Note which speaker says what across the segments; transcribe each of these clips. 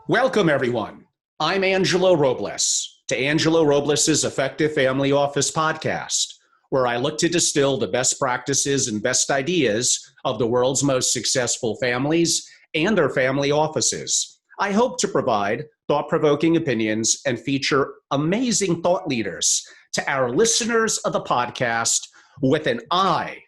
Speaker 1: Welcome, everyone. I'm Angelo Robles to Angelo Robles' Effective Family Office podcast, where I look to distill the best practices and best ideas of the world's most successful families and their family offices. I hope to provide thought-provoking opinions and feature amazing thought leaders to our listeners of the podcast with an eye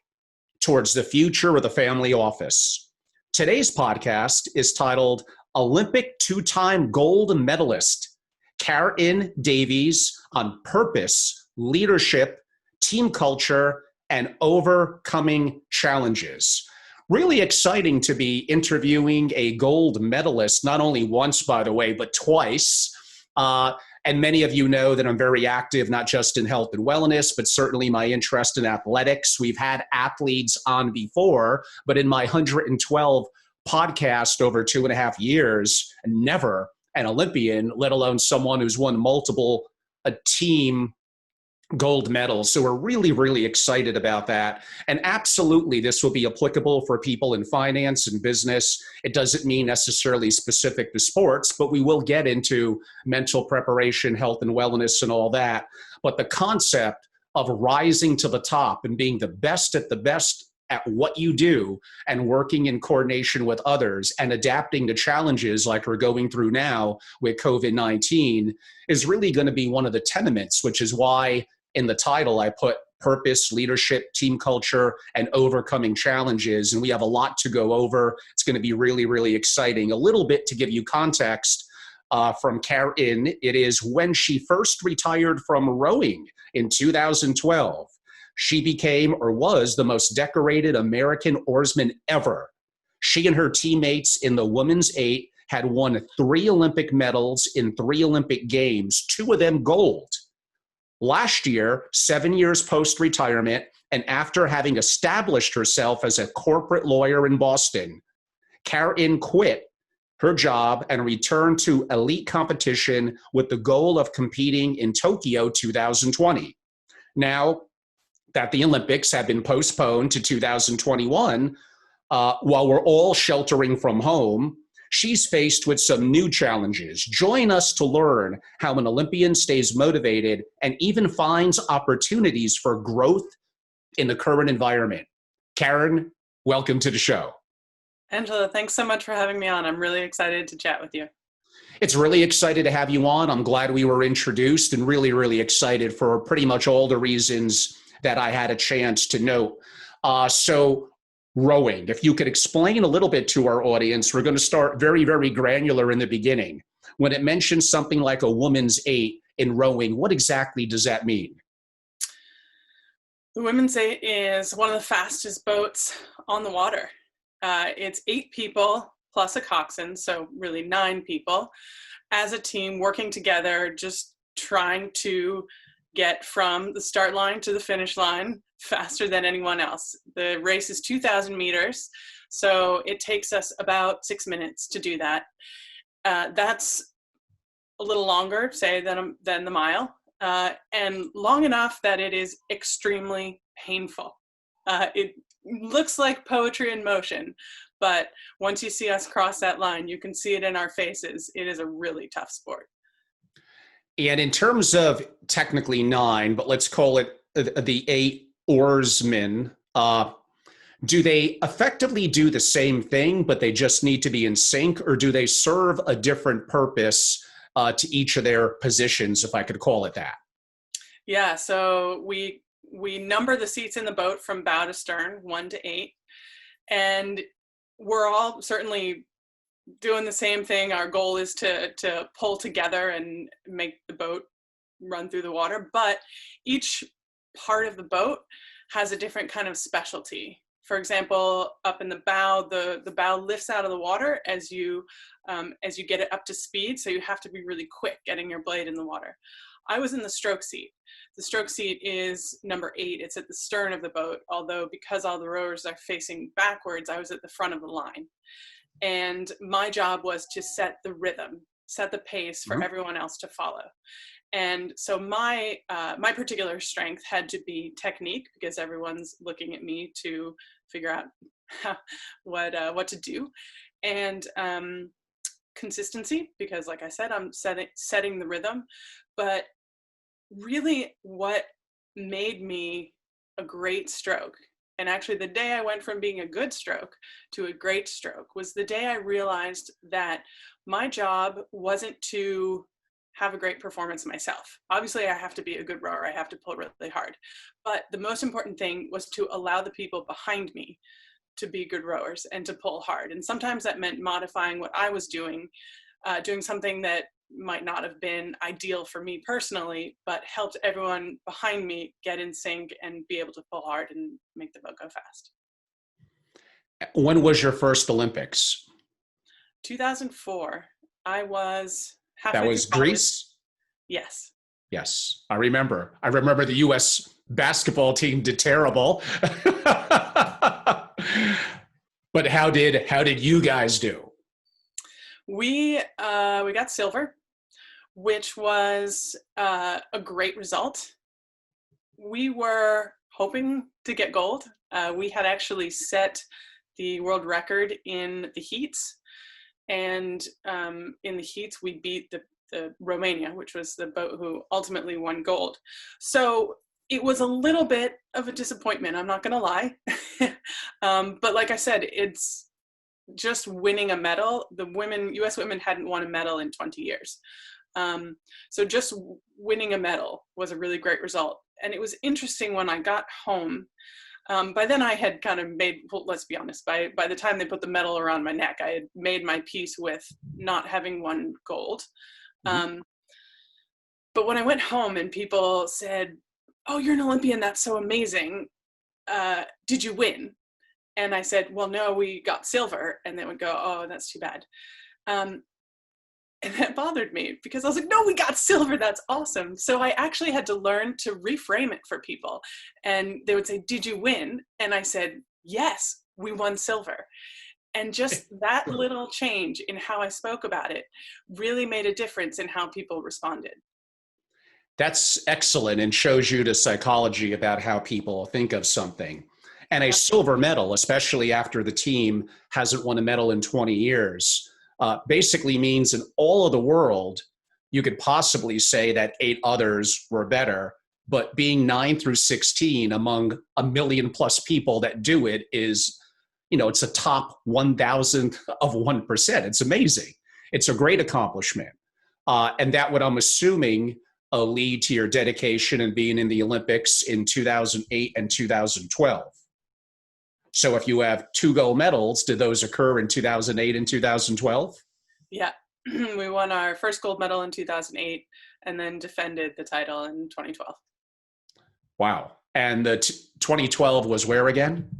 Speaker 1: towards the future of the family office. Today's podcast is titled Olympic two-time gold medalist Caryn Davies on purpose, leadership, team culture, and overcoming challenges. Really exciting to be interviewing a gold medalist, not only once, by the way, but twice. And many of you know that I'm very active, not just in health and wellness, but certainly my interest in athletics. We've had athletes on before, but in my 112 podcast over 2.5 years, never an Olympian, let alone someone who's won multiple team gold medals. So we're really, really excited about that. And absolutely, this will be applicable for people in finance and business. It doesn't mean necessarily specific to sports, but we will get into mental preparation, health and wellness, and all that. But the concept of rising to the top and being the best at what you do and working in coordination with others and adapting to challenges like we're going through now with COVID-19 is really going to be one of the tenements, which is why in the title I put purpose, leadership, team culture, and overcoming challenges. And we have a lot to go over. It's going to be really, really exciting. A little bit to give you context from Caryn, it is when she first retired from rowing in 2012. She became or was the most decorated American oarsman ever. She and her teammates in the women's 8 had won 3 Olympic medals in 3 Olympic games, 2 of them gold. Last year, 7 years post-retirement, and after having established herself as a corporate lawyer in Boston, Caryn quit her job and returned to elite competition with the goal of competing in Tokyo 2020. Now that the Olympics have been postponed to 2021, while we're all sheltering from home, she's faced with some new challenges. Join us to learn how an Olympian stays motivated and even finds opportunities for growth in the current environment. Caryn, welcome to the show.
Speaker 2: Angela, thanks so much for having me on. I'm really excited to chat with you.
Speaker 1: It's really excited to have you on. I'm glad we were introduced and really, really excited for pretty much all the reasons that I had a chance to note. So rowing, if you could explain a little bit to our audience, we're going to start very, very granular in the beginning. When it mentions something like a women's 8 in rowing, what exactly does that mean?
Speaker 2: The women's 8 is one of the fastest boats on the water. It's 8 people plus a coxswain, so really 9 people as a team working together, just trying to get from the start line to the finish line faster than anyone else. The race is 2,000 meters, so it takes us about 6 minutes to do that. That's a little longer, say, than the mile, and long enough that it is extremely painful. It looks like poetry in motion, but once you see us cross that line, you can see it in our faces. It is a really tough sport.
Speaker 1: And in terms of technically 9, but let's call it the 8 oarsmen, do they effectively do the same thing, but they just need to be in sync, or do they serve a different purpose to each of their positions, if I could call it that?
Speaker 2: Yeah, so we number the seats in the boat from bow to stern, 1 to 8, and we're all certainly doing the same thing. Our goal is to pull together and make the boat run through the water, but each part of the boat has a different kind of specialty. For example, up in the bow, the bow lifts out of the water as you get it up to speed, so you have to be really quick getting your blade in the water. I was in the stroke seat. The stroke seat is number 8. It's at the stern of the boat, although because all the rowers are facing backwards, I was at the front of the line. And my job was to set the rhythm, set the pace for everyone else to follow. And so my particular strength had to be technique, because everyone's looking at me to figure out what to do, and consistency, because like I said, I'm setting the rhythm. But really what made me a great stroke, and actually the day I went from being a good stroke to a great stroke, was the day I realized that my job wasn't to have a great performance myself. Obviously, I have to be a good rower. I have to pull really hard. But the most important thing was to allow the people behind me to be good rowers and to pull hard. And sometimes that meant modifying what I was doing, doing something that might not have been ideal for me personally, but helped everyone behind me get in sync and be able to pull hard and make the boat go fast.
Speaker 1: When was your first Olympics?
Speaker 2: 2004. I was halfway
Speaker 1: That was
Speaker 2: through college.
Speaker 1: Greece?
Speaker 2: Yes.
Speaker 1: Yes, I remember. I remember the U.S. basketball team did terrible. But how did you guys do?
Speaker 2: We got silver, which was a great result. We were hoping to get gold. We had actually set the world record in the heats, and in the heats we beat the Romania, which was the boat who ultimately won gold. So it was a little bit of a disappointment, I'm not going to lie. But like I said, it's just winning a medal. The U.S. women hadn't won a medal in 20 years. So just winning a medal was a really great result. And it was interesting when I got home. By then I had kind of made, well, let's be honest, by the time they put the medal around my neck, I had made my peace with not having won gold. But when I went home and people said, "Oh, you're an Olympian, that's so amazing. Did you win?" And I said, "Well, no, we got silver." And they would go, "Oh, that's too bad." And that bothered me because I was like, "No, we got silver. That's awesome." So I actually had to learn to reframe it for people. And they would say, "Did you win?" And I said, "Yes, we won silver." And just that little change in how I spoke about it really made a difference in how people responded.
Speaker 1: That's excellent and shows you the psychology about how people think of something. And a silver medal, especially after the team hasn't won a medal in 20 years, basically means in all of the world, you could possibly say that 8 others were better. But being 9 through 16 among a million plus people that do it is, it's a top 1,000th of 1%. It's amazing. It's a great accomplishment. And that would, I'm assuming, lead to your dedication and being in the Olympics in 2008 and 2012. So if you have 2 gold medals, did those occur in 2008 and 2012?
Speaker 2: Yeah, we won our first gold medal in 2008 and then defended the title in 2012.
Speaker 1: Wow. And the 2012 was where again?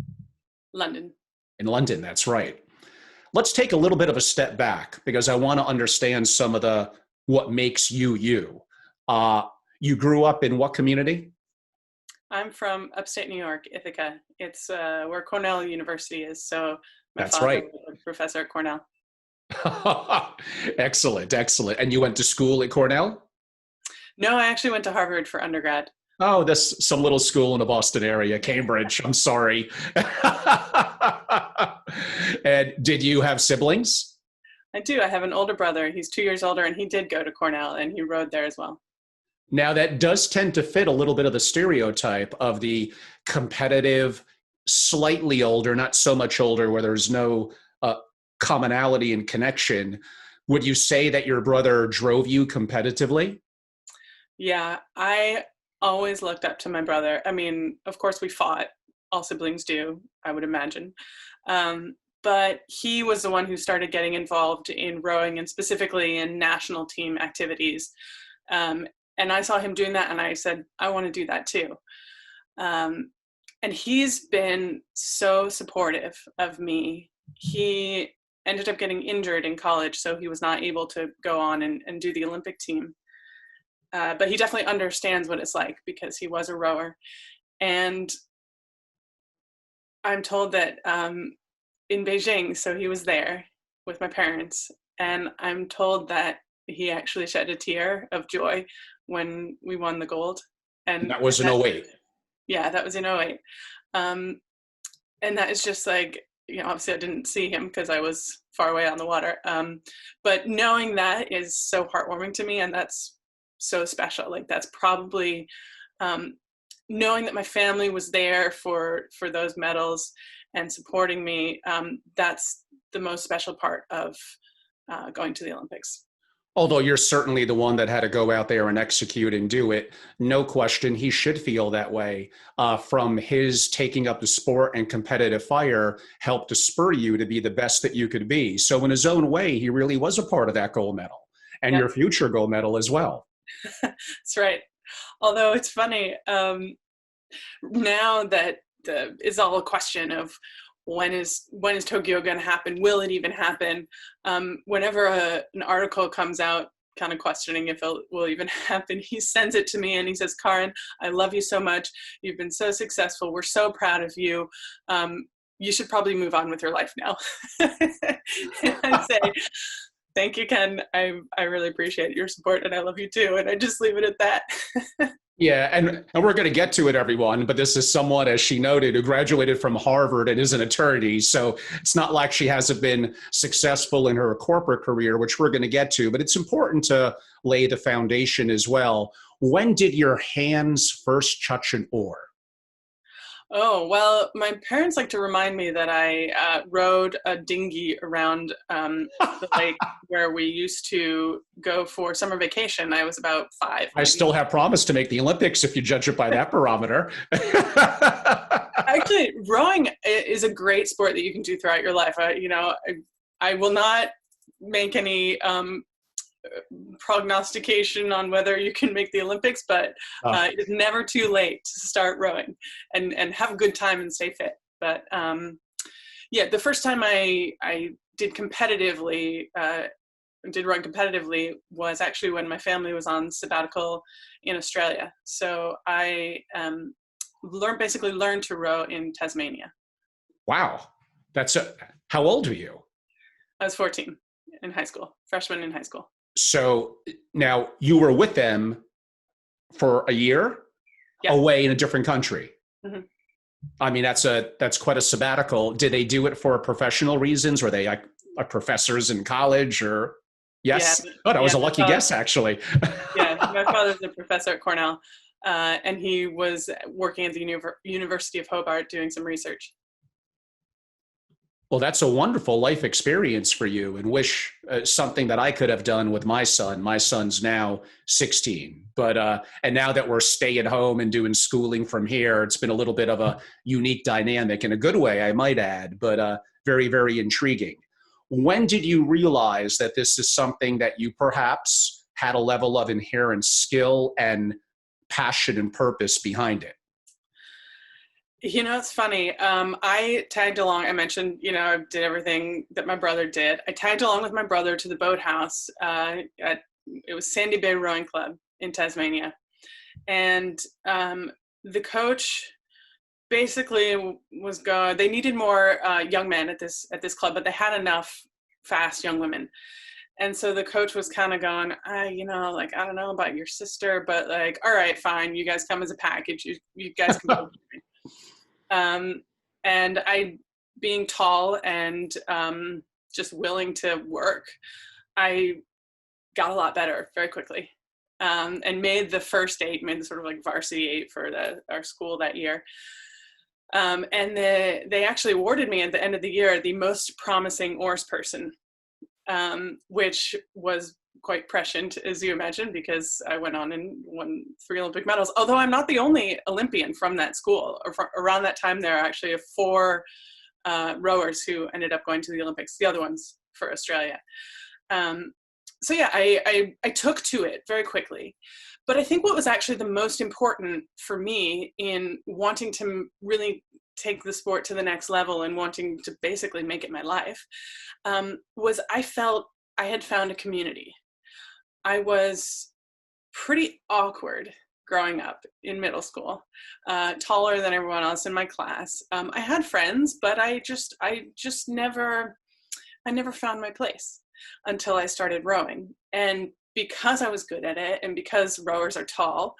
Speaker 2: London.
Speaker 1: In London, that's right. Let's take a little bit of a step back because I want to understand some of what makes you you. You grew up in what community?
Speaker 2: I'm from upstate New York, Ithaca. It's where Cornell University is. So my
Speaker 1: That's
Speaker 2: father
Speaker 1: right.
Speaker 2: was a professor at Cornell.
Speaker 1: Excellent, excellent. And you went to school at Cornell?
Speaker 2: No, I actually went to Harvard for undergrad.
Speaker 1: Oh, that's some little school in the Boston area, Cambridge. I'm sorry. And did you have siblings?
Speaker 2: I do. I have an older brother. He's 2 years older, and he did go to Cornell, and he rowed there as well.
Speaker 1: Now, that does tend to fit a little bit of the stereotype of the competitive, slightly older, not so much older, where there's no commonality and connection. Would you say that your brother drove you competitively?
Speaker 2: Yeah, I always looked up to my brother. I mean, of course we fought. All siblings do, I would imagine. But he was the one who started getting involved in rowing and specifically in national team activities. And I saw him doing that and I said, I want to do that too. And he's been so supportive of me. He ended up getting injured in college, so he was not able to go on and do the Olympic team. But he definitely understands what it's like because he was a rower. And I'm told that in Beijing, so he was there with my parents, and I'm told that he actually shed a tear of joy when we won the gold.
Speaker 1: And that was in 08.
Speaker 2: Yeah, that was in 08. And that is just like, obviously I didn't see him because I was far away on the water. But knowing that is so heartwarming to me, and that's so special. Like that's probably knowing that my family was there for those medals and supporting me. That's the most special part of going to the Olympics.
Speaker 1: Although you're certainly the one that had to go out there and execute and do it, no question, he should feel that way. From his taking up the sport and competitive fire helped to spur you to be the best that you could be. So in his own way, he really was a part of that gold medal and your future gold medal as well.
Speaker 2: That's right. Although it's funny, now that it's all a question of when is Tokyo going to happen? Will it even happen? Whenever an article comes out kind of questioning if it will even happen, he sends it to me and he says, Caryn, I love you so much. You've been so successful. We're so proud of you. You should probably move on with your life now. And I say, thank you, Ken. I really appreciate your support and I love you too. And I just leave it at that.
Speaker 1: Yeah, and we're going to get to it, everyone, but this is someone, as she noted, who graduated from Harvard and is an attorney. So it's not like she hasn't been successful in her corporate career, which we're going to get to, but it's important to lay the foundation as well. When did your hands first touch an oar?
Speaker 2: Oh, well, my parents like to remind me that I rowed a dinghy around the lake where we used to go for summer vacation. I was about 5. Maybe.
Speaker 1: I still have promised to make the Olympics if you judge it by that barometer.
Speaker 2: Actually, rowing is a great sport that you can do throughout your life. I will not make any prognostication on whether you can make the Olympics, but it's never too late to start rowing and have a good time and stay fit. But the first time I did run competitively was actually when my family was on sabbatical in Australia. So I learned to row in Tasmania.
Speaker 1: Wow. How old were you?
Speaker 2: I was 14 in high school, freshman in high school.
Speaker 1: So now you were with them for a year away in a different country. Mm-hmm. I mean, that's quite a sabbatical. Did they do it for professional reasons? Were they like professors in college or? Yes. Yeah. Oh, that was a lucky guess, actually.
Speaker 2: Yeah. My father's a professor at Cornell, and he was working at the University of Hobart doing some research.
Speaker 1: Well, that's a wonderful life experience for you, and wish something that I could have done with my son. My son's now 16, but and now that we're staying home and doing schooling from here, it's been a little bit of a unique dynamic in a good way, I might add, but very, very intriguing. When did you realize that this is something that you perhaps had a level of inherent skill and passion and purpose behind it?
Speaker 2: It's funny. I tagged along. I mentioned, I did everything that my brother did. I tagged along with my brother to the boathouse. It was Sandy Bay Rowing Club in Tasmania. And the coach basically they needed more young men at this club, but they had enough fast young women. And so the coach was kind of going, I don't know about your sister, but like, all right, fine. You guys come as a package. You guys can go. And I, being tall and just willing to work, I got a lot better very quickly, and made the first 8, made the sort of like varsity 8 for our school that year. And they actually awarded me at the end of the year the most promising oars person, which was quite prescient, as you imagine, because I went on and won 3 Olympic medals, although I'm not the only Olympian from that school. Around that time, there are actually 4 rowers who ended up going to the Olympics, the other ones for Australia. So yeah, I took to it very quickly. But I think what was actually the most important for me in wanting to really take the sport to the next level and wanting to basically make it my life, was I felt I had found a community. I was pretty awkward growing up in middle school, taller than everyone else in my class. I had friends, but I never found my place until I started rowing. And because I was good at it, and because rowers are tall,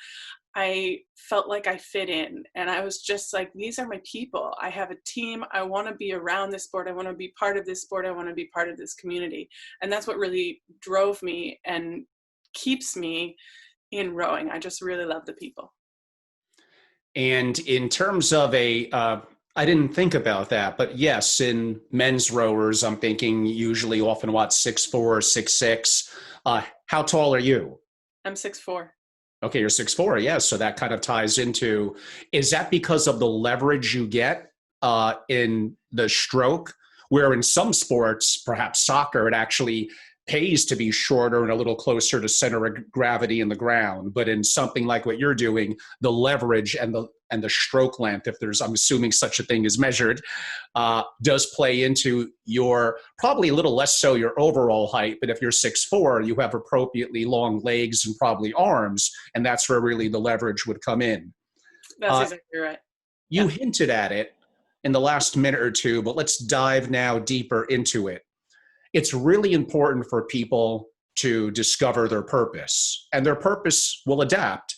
Speaker 2: I felt like I fit in, and I was just like, these are my people. I have a team. I want to be around this sport. I want to be part of this sport. I want to be part of this community. And that's what really drove me and keeps me in rowing. I just really love the people.
Speaker 1: And in terms of I didn't think about that, but yes, in men's rowers, I'm thinking usually often what, 6'4", 6'6". How tall are you?
Speaker 2: I'm 6'4".
Speaker 1: Okay, you're 6'4". Yeah, so that kind of ties into, is that because of the leverage you get in the stroke? Where in some sports, perhaps soccer, it actually pays to be shorter and a little closer to center of gravity in the ground. But in something like what you're doing, the leverage and the stroke length, if there's, I'm assuming such a thing is measured, does play into your, probably a little less so your overall height. But if you're 6'4", you have appropriately long legs and probably arms, and that's where really the leverage would come in.
Speaker 2: That's exactly right.
Speaker 1: You hinted at it in the last minute or two, but let's dive now deeper into it. It's really important for people to discover their purpose, and their purpose will adapt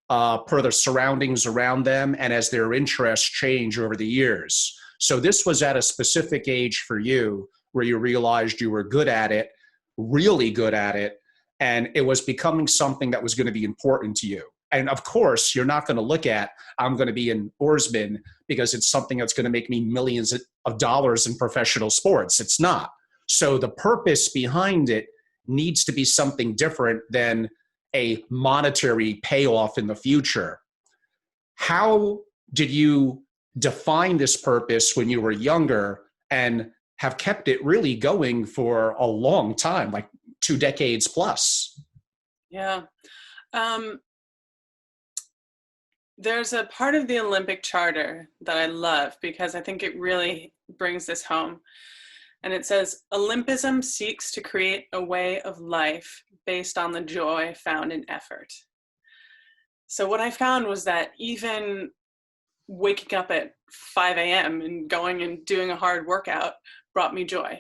Speaker 1: per the surroundings around them and as their interests change over the years. So this was at a specific age for you where you realized you were good at it, really good at it, and it was becoming something that was going to be important to you. And of course, you're not going to look at, I'm going to be an oarsman because it's something that's going to make me millions of dollars in professional sports. It's not. So the purpose behind it needs to be something different than a monetary payoff in the future. How did you define this purpose when you were younger and have kept it really going for a long time, like 2 decades plus?
Speaker 2: Yeah. There's a part of the Olympic Charter that I love because I think it really brings this home. And it says, Olympism seeks to create a way of life based on the joy found in effort. So what I found was that even waking up at 5 a.m. and going and doing a hard workout brought me joy.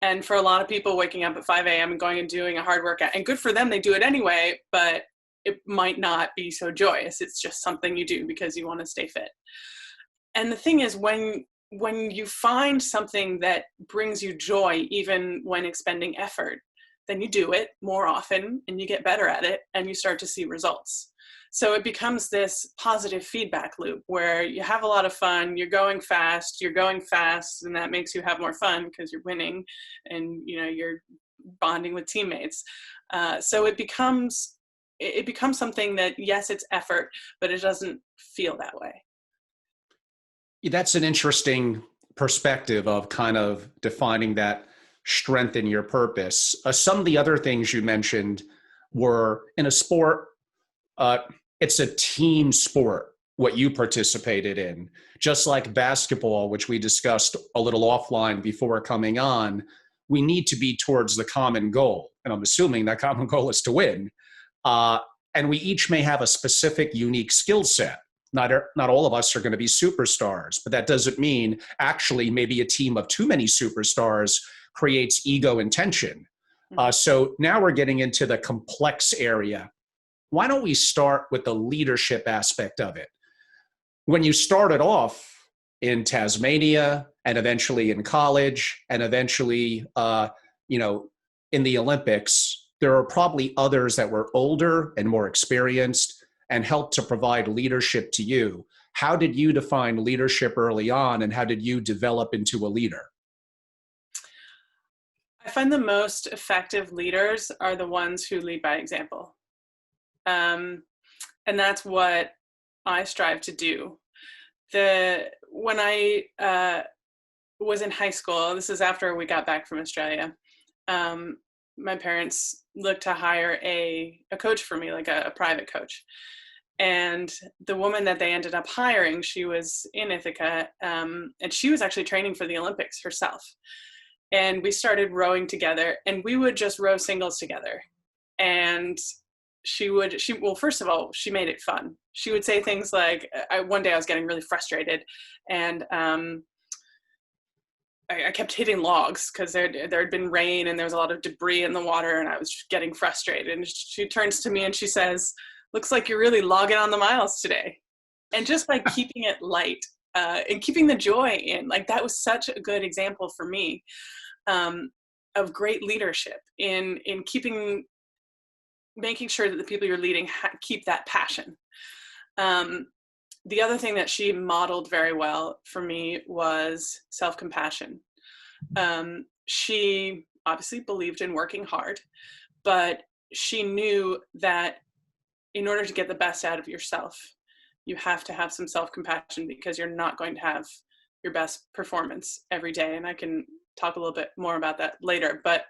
Speaker 2: And for a lot of people, waking up at 5 a.m. and going and doing a hard workout, and good for them, they do it anyway, but it might not be so joyous. It's just something you do because you want to stay fit. And the thing is, when you find something that brings you joy, even when expending effort, then you do it more often and you get better at it and you start to see results. So it becomes this positive feedback loop where you have a lot of fun, you're going fast, and that makes you have more fun because you're winning and you're bonding with teammates. So it becomes something that, yes, it's effort, but it doesn't feel that way.
Speaker 1: That's an interesting perspective of kind of defining that strength in your purpose. Some of the other things you mentioned were in a sport, it's a team sport, what you participated in. Just like basketball, which we discussed a little offline before coming on, we need to be towards the common goal. And I'm assuming that common goal is to win. And we each may have a specific, unique skill set. Not all of us are going to be superstars, but that doesn't mean actually maybe a team of too many superstars creates ego and tension. So now we're getting into the complex area. Why don't we start with the leadership aspect of it? When you started off in Tasmania and eventually in college and eventually, in the Olympics, there are probably others that were older and more experienced and helped to provide leadership to you. How did you define leadership early on, and how did you develop into a leader?
Speaker 2: I find the most effective leaders are the ones who lead by example. And that's what I strive to do. When I was in high school, this is after we got back from Australia, my parents looked to hire a coach for me, like a private coach. And the woman that they ended up hiring, she was in Ithaca, and she was actually training for the Olympics herself. And we started rowing together, and we would just row singles together. And well, first of all, she made it fun. She would say things like, one day I was getting really frustrated, and I kept hitting logs because there had been rain and there was a lot of debris in the water, and I was getting frustrated. And she turns to me and she says, looks like you're really logging on the miles today. And just by keeping it light and keeping the joy in, like that was such a good example for me of great leadership in making sure that the people you're leading keep that passion. The other thing that she modeled very well for me was self-compassion. She obviously believed in working hard, but she knew that in order to get the best out of yourself, you have to have some self-compassion, because you're not going to have your best performance every day. And I can talk a little bit more about that later. But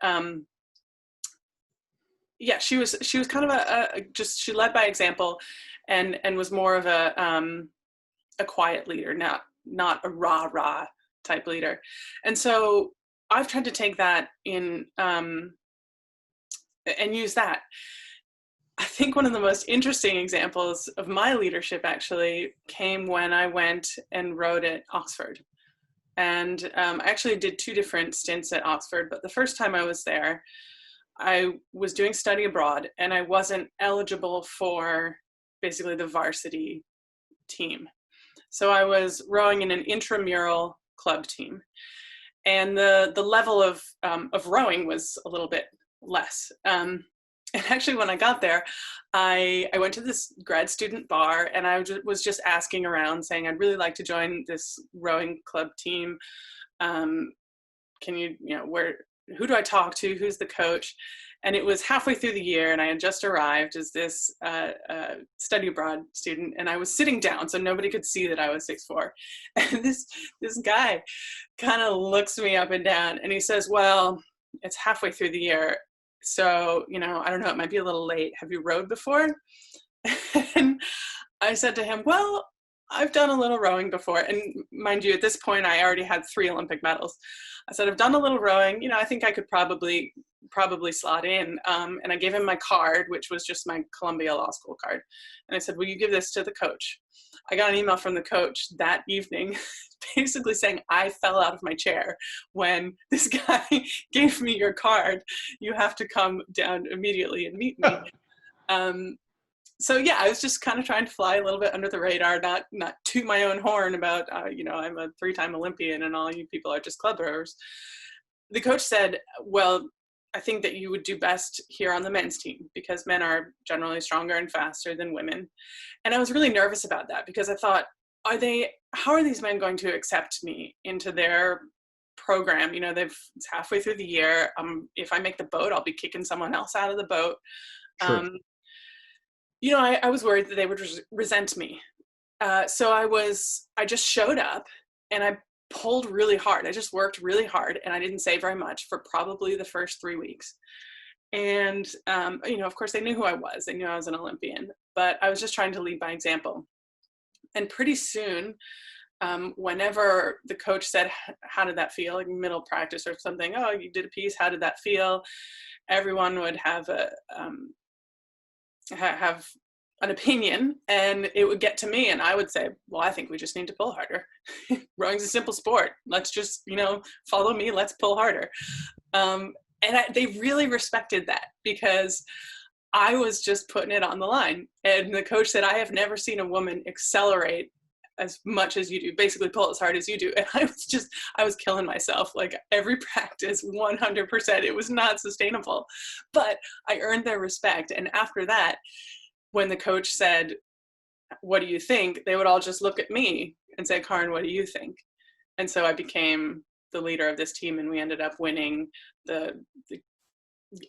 Speaker 2: yeah, she was kind of she led by example, and was more of a quiet leader, not a rah type leader. And so I've tried to take that in and use that. I think one of the most interesting examples of my leadership actually came when I went and rowed at Oxford. And I actually did 2 different stints at Oxford, but the first time I was there, I was doing study abroad and I wasn't eligible for basically the varsity team. So I was rowing in an intramural club team, and the level of rowing was a little bit less. And actually, when I got there, I went to this grad student bar, and I was just asking around, saying, I'd really like to join this rowing club team. Can you, who do I talk to? Who's the coach? And it was halfway through the year, and I had just arrived as this study abroad student, and I was sitting down so nobody could see that I was 6'4". And this guy kind of looks me up and down, and he says, well, it's halfway through the year, so, I don't know, it might be a little late. Have you rowed before? And I said to him, well, I've done a little rowing before. And mind you, at this point, I already had 3 Olympic medals. I said, I've done a little rowing. I think I could probably slot in. And I gave him my card, which was just my Columbia Law School card. And I said, will you give this to the coach? I got an email from the coach that evening basically saying I fell out of my chair when this guy gave me your card. You have to come down immediately and meet me. So yeah, I was just kind of trying to fly a little bit under the radar, not toot my own horn about, I'm a 3-time Olympian and all you people are just club rowers. The coach said, well, I think that you would do best here on the men's team because men are generally stronger and faster than women. And I was really nervous about that because I thought, how are these men going to accept me into their program? It's halfway through the year. If I make the boat, I'll be kicking someone else out of the boat. Sure. I was worried that they would resent me. So I just showed up and I pulled really hard. I just worked really hard and I didn't say very much for probably the first 3 weeks. And, of course they knew who I was. They knew I was an Olympian, but I was just trying to lead by example. And pretty soon, whenever the coach said, how did that feel? Like middle practice or something. Oh, you did a piece. How did that feel? Everyone would have an opinion, and it would get to me and I would say, well, I think we just need to pull harder. Rowing's a simple sport. Let's just, follow me. Let's pull harder. They really respected that because I was just putting it on the line. And the coach said, I have never seen a woman accelerate as much as you do, basically pull as hard as you do. And I was killing myself. Like every practice, 100%, it was not sustainable, but I earned their respect. And after that, when the coach said, what do you think? They would all just look at me and say, Caryn, what do you think? And so I became the leader of this team and we ended up winning the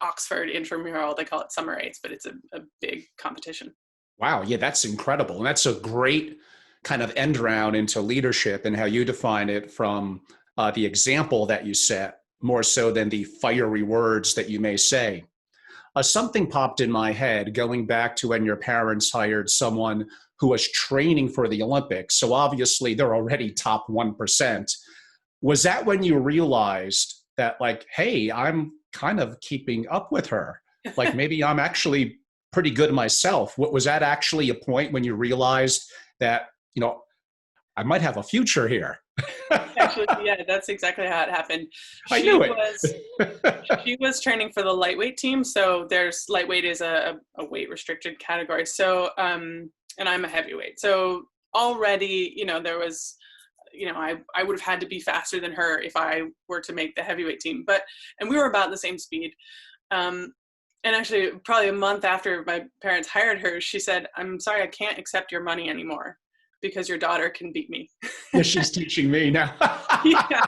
Speaker 2: Oxford intramural. They call it summer eights, but it's a big competition.
Speaker 1: Wow. Yeah, that's incredible. And that's a great kind of end round into leadership and how you define it from the example that you set more so than the fiery words that you may say. Something popped in my head going back to when your parents hired someone who was training for the Olympics. So obviously they're already top 1%. Was that when you realized that like, hey, I'm kind of keeping up with her? Like maybe I'm actually pretty good myself. Was that actually a point when you realized that, I might have a future here.
Speaker 2: Actually, yeah, that's exactly how it happened.
Speaker 1: I knew it.
Speaker 2: She was training for the lightweight team. So there's lightweight is a weight restricted category. So, and I'm a heavyweight. So already, there was, I would have had to be faster than her if I were to make the heavyweight team. And we were about the same speed. And actually, probably a month after my parents hired her, she said, "I'm sorry, I can't accept your money anymore because your daughter can beat me."
Speaker 1: Yeah, she's teaching me now.
Speaker 2: Yeah.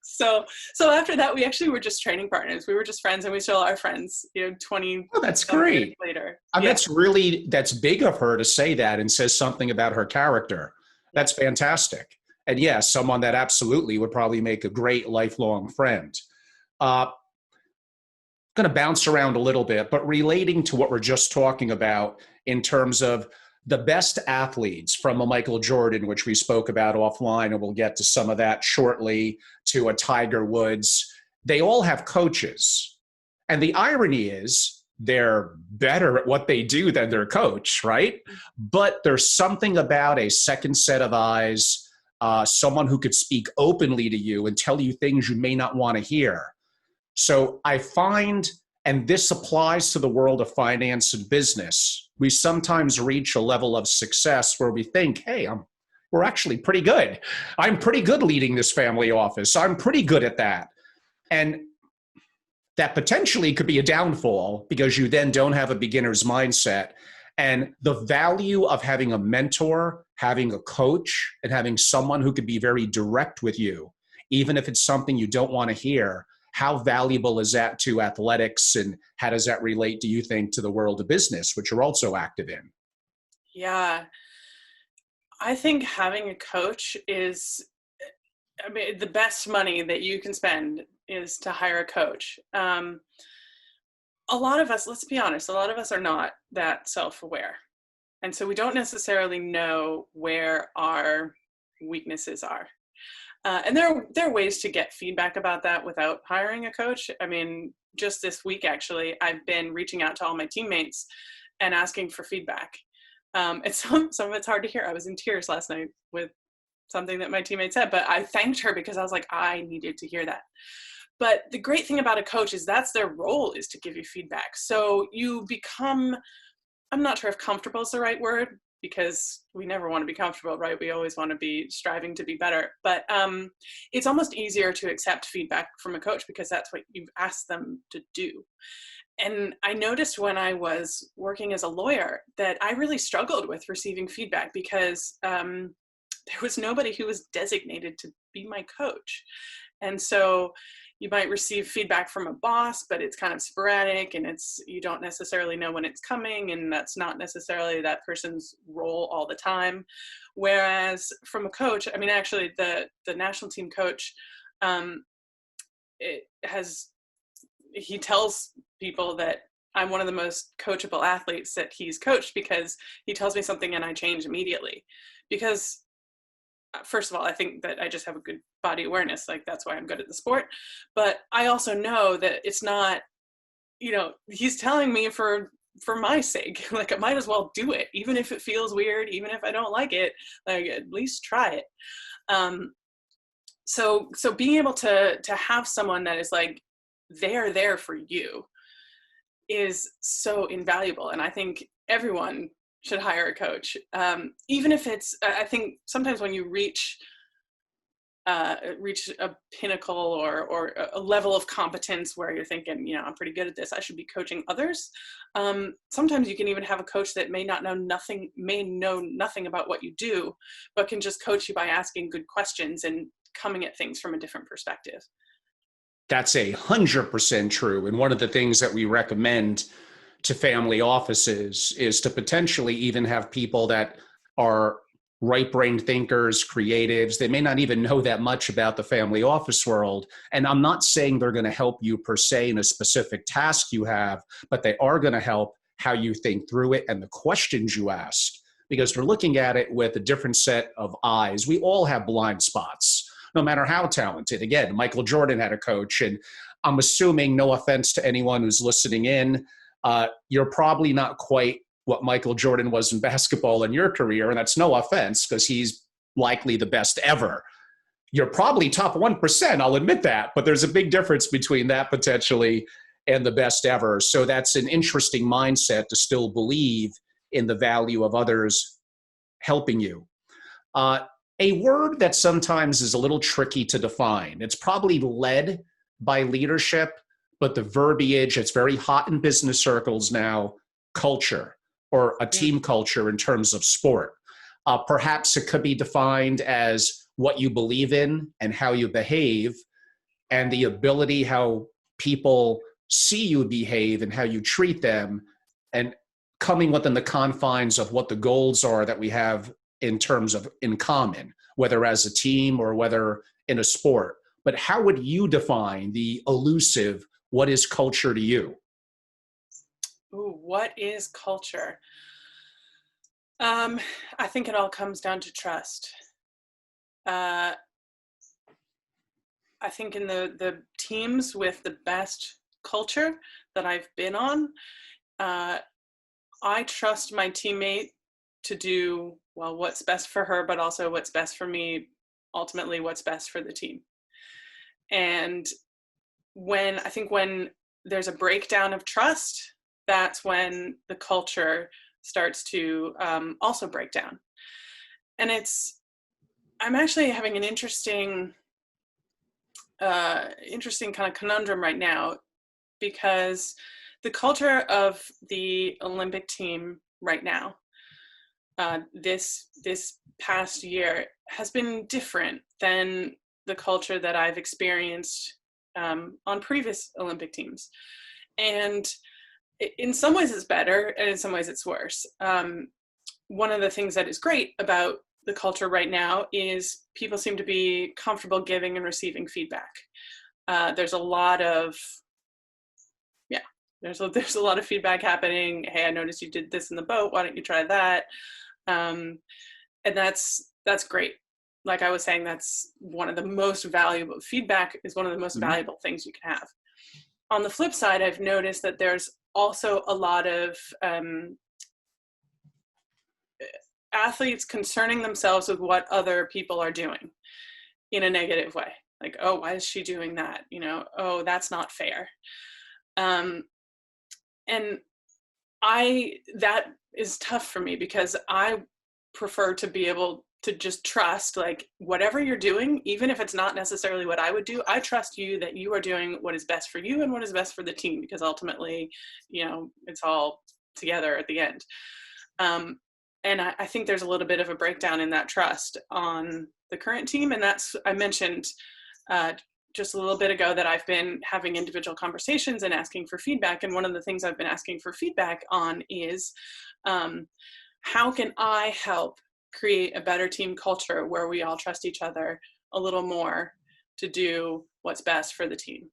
Speaker 2: So after that, we actually were just training partners. We were just friends, and we still are friends, 20
Speaker 1: Oh, that's great.
Speaker 2: years later.
Speaker 1: And that's big of her to say that and says something about her character. That's fantastic. And yes, someone that absolutely would probably make a great lifelong friend. Going to bounce around a little bit, but relating to what we're just talking about in terms of the best athletes, from a Michael Jordan, which we spoke about offline, and we'll get to some of that shortly, to a Tiger Woods, they all have coaches. And the irony is they're better at what they do than their coach, right? But there's something about a second set of eyes, someone who could speak openly to you and tell you things you may not want to hear. So I find, and this applies to the world of finance and business, we sometimes reach a level of success where we think, hey, we're actually pretty good. I'm pretty good leading this family office. I'm pretty good at that. And that potentially could be a downfall because you then don't have a beginner's mindset. And the value of having a mentor, having a coach, and having someone who could be very direct with you, even if it's something you don't want to hear, how valuable is that to athletics, and how does that relate, do you think, to the world of business, which you're also active in?
Speaker 2: Yeah. I think having a coach is, the best money that you can spend is to hire a coach. A lot of us, let's be honest, a lot of us are not that self-aware. And so we don't necessarily know where our weaknesses are. And there are ways to get feedback about that without hiring a coach. Just this week, actually, I've been reaching out to all my teammates and asking for feedback. And some of it's hard to hear. I was in tears last night with something that my teammate said, but I thanked her because I was like, I needed to hear that. But the great thing about a coach is that's their role, is to give you feedback. So you become, I'm not sure if comfortable is the right word, because we never want to be comfortable, right? We always want to be striving to be better. But it's almost easier to accept feedback from a coach because that's what you've asked them to do. And I noticed when I was working as a lawyer that I really struggled with receiving feedback because there was nobody who was designated to be my coach. And so you might receive feedback from a boss, but it's kind of sporadic, and you don't necessarily know when it's coming, and that's not necessarily that person's role all the time. Whereas from a coach, actually the national team coach, he tells people that I'm one of the most coachable athletes that he's coached, because he tells me something and I change immediately. Because first of all, I think that I just have a good body awareness. Like, that's why I'm good at the sport. But I also know that it's not, he's telling me for my sake. Like, I might as well do it, even if it feels weird, even if I don't like it. Like, at least try it. So being able to have someone that is like, they're there for you, is so invaluable. And I think everyone should hire a coach. Even if it's, I think sometimes when you reach a pinnacle or a level of competence where you're thinking, I'm pretty good at this, I should be coaching others. Sometimes you can even have a coach that may know nothing about what you do, but can just coach you by asking good questions and coming at things from a different perspective.
Speaker 1: That's 100% true. And one of the things that we recommend to family offices is to potentially even have people that are right-brained thinkers, creatives. They may not even know that much about the family office world. And I'm not saying they're going to help you per se in a specific task you have, but they are going to help how you think through it and the questions you ask, because they're looking at it with a different set of eyes. We all have blind spots, no matter how talented. Again, Michael Jordan had a coach, and I'm assuming, no offense to anyone who's listening in, you're probably not quite what Michael Jordan was in basketball in your career, and that's no offense, because he's likely the best ever. You're probably top 1%, I'll admit that, but there's a big difference between that potentially and the best ever. So that's an interesting mindset to still believe in the value of others helping you. A word that sometimes is a little tricky to define. It's probably led by leadership, but the verbiage, it's very hot in business circles now, culture, or a team culture in terms of sport. Perhaps it could be defined as what you believe in and how you behave, and the ability how people see you behave and how you treat them, and coming within the confines of what the goals are that we have in terms of in common, whether as a team or whether in a sport. But how would you define the elusive, what is culture to you?
Speaker 2: Ooh, what is culture? I think it all comes down to trust. I think in the teams with the best culture that I've been on, I trust my teammate to do, well, what's best for her, but also what's best for me, ultimately what's best for the team. And when there's a breakdown of trust, that's when the culture starts to also break down. And I'm actually having an interesting kind of conundrum right now, because the culture of the Olympic team right now, this past year, has been different than the culture that I've experienced on previous Olympic teams. And in some ways it's better, and in some ways it's worse. One of the things that is great about the culture right now is people seem to be comfortable giving and receiving feedback. There's a lot of there's a lot of feedback happening. Hey, I noticed you did this in the boat. Why don't you try that? And that's great. Like I was saying, that's one of the most valuable. Feedback is one of the most valuable things you can have. On the flip side, I've noticed that there's also a lot of athletes concerning themselves with what other people are doing in a negative way. Like, oh, why is she doing that? Oh, that's not fair. And that is tough for me, because I prefer to be able to just trust, like, whatever you're doing, even if it's not necessarily what I would do, I trust you that you are doing what is best for you and what is best for the team, because ultimately, it's all together at the end. And I think there's a little bit of a breakdown in that trust on the current team. And I mentioned just a little bit ago that I've been having individual conversations and asking for feedback. And one of the things I've been asking for feedback on is how can I help create a better team culture where we all trust each other a little more to do what's best for the team?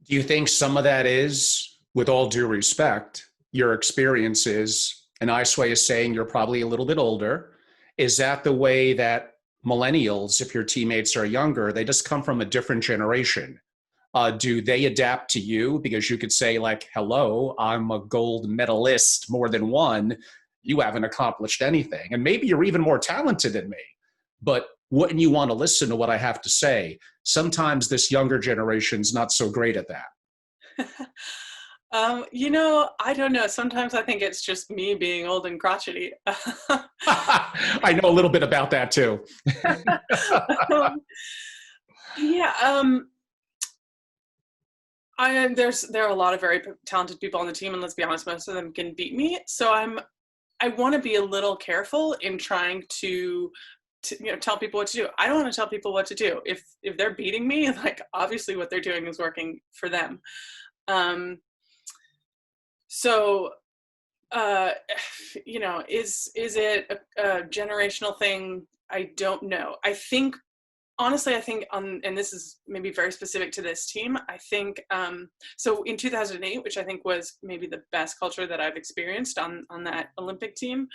Speaker 1: Do you think some of that is, with all due respect, your experiences, a nice way of saying you're probably a little bit older, is that the way that millennials, if your teammates are younger, they just come from a different generation? Do they adapt to you? Because you could say, like, hello, I'm a gold medalist, more than one. You haven't accomplished anything. And maybe you're even more talented than me. But wouldn't you want to listen to what I have to say? Sometimes this younger generation's not so great at that.
Speaker 2: I don't know. Sometimes I think it's just me being old and crotchety.
Speaker 1: I know a little bit about that too.
Speaker 2: There are a lot of very talented people on the team, and let's be honest, most of them can beat me. So I want to be a little careful in trying to tell people what to do. I don't want to tell people what to do. If they're beating me, like, obviously what they're doing is working for them. So, is it a generational thing? I don't know. Honestly, I think and this is maybe very specific to this team, I think, so in 2008, which I think was maybe the best culture that I've experienced on that Olympic team,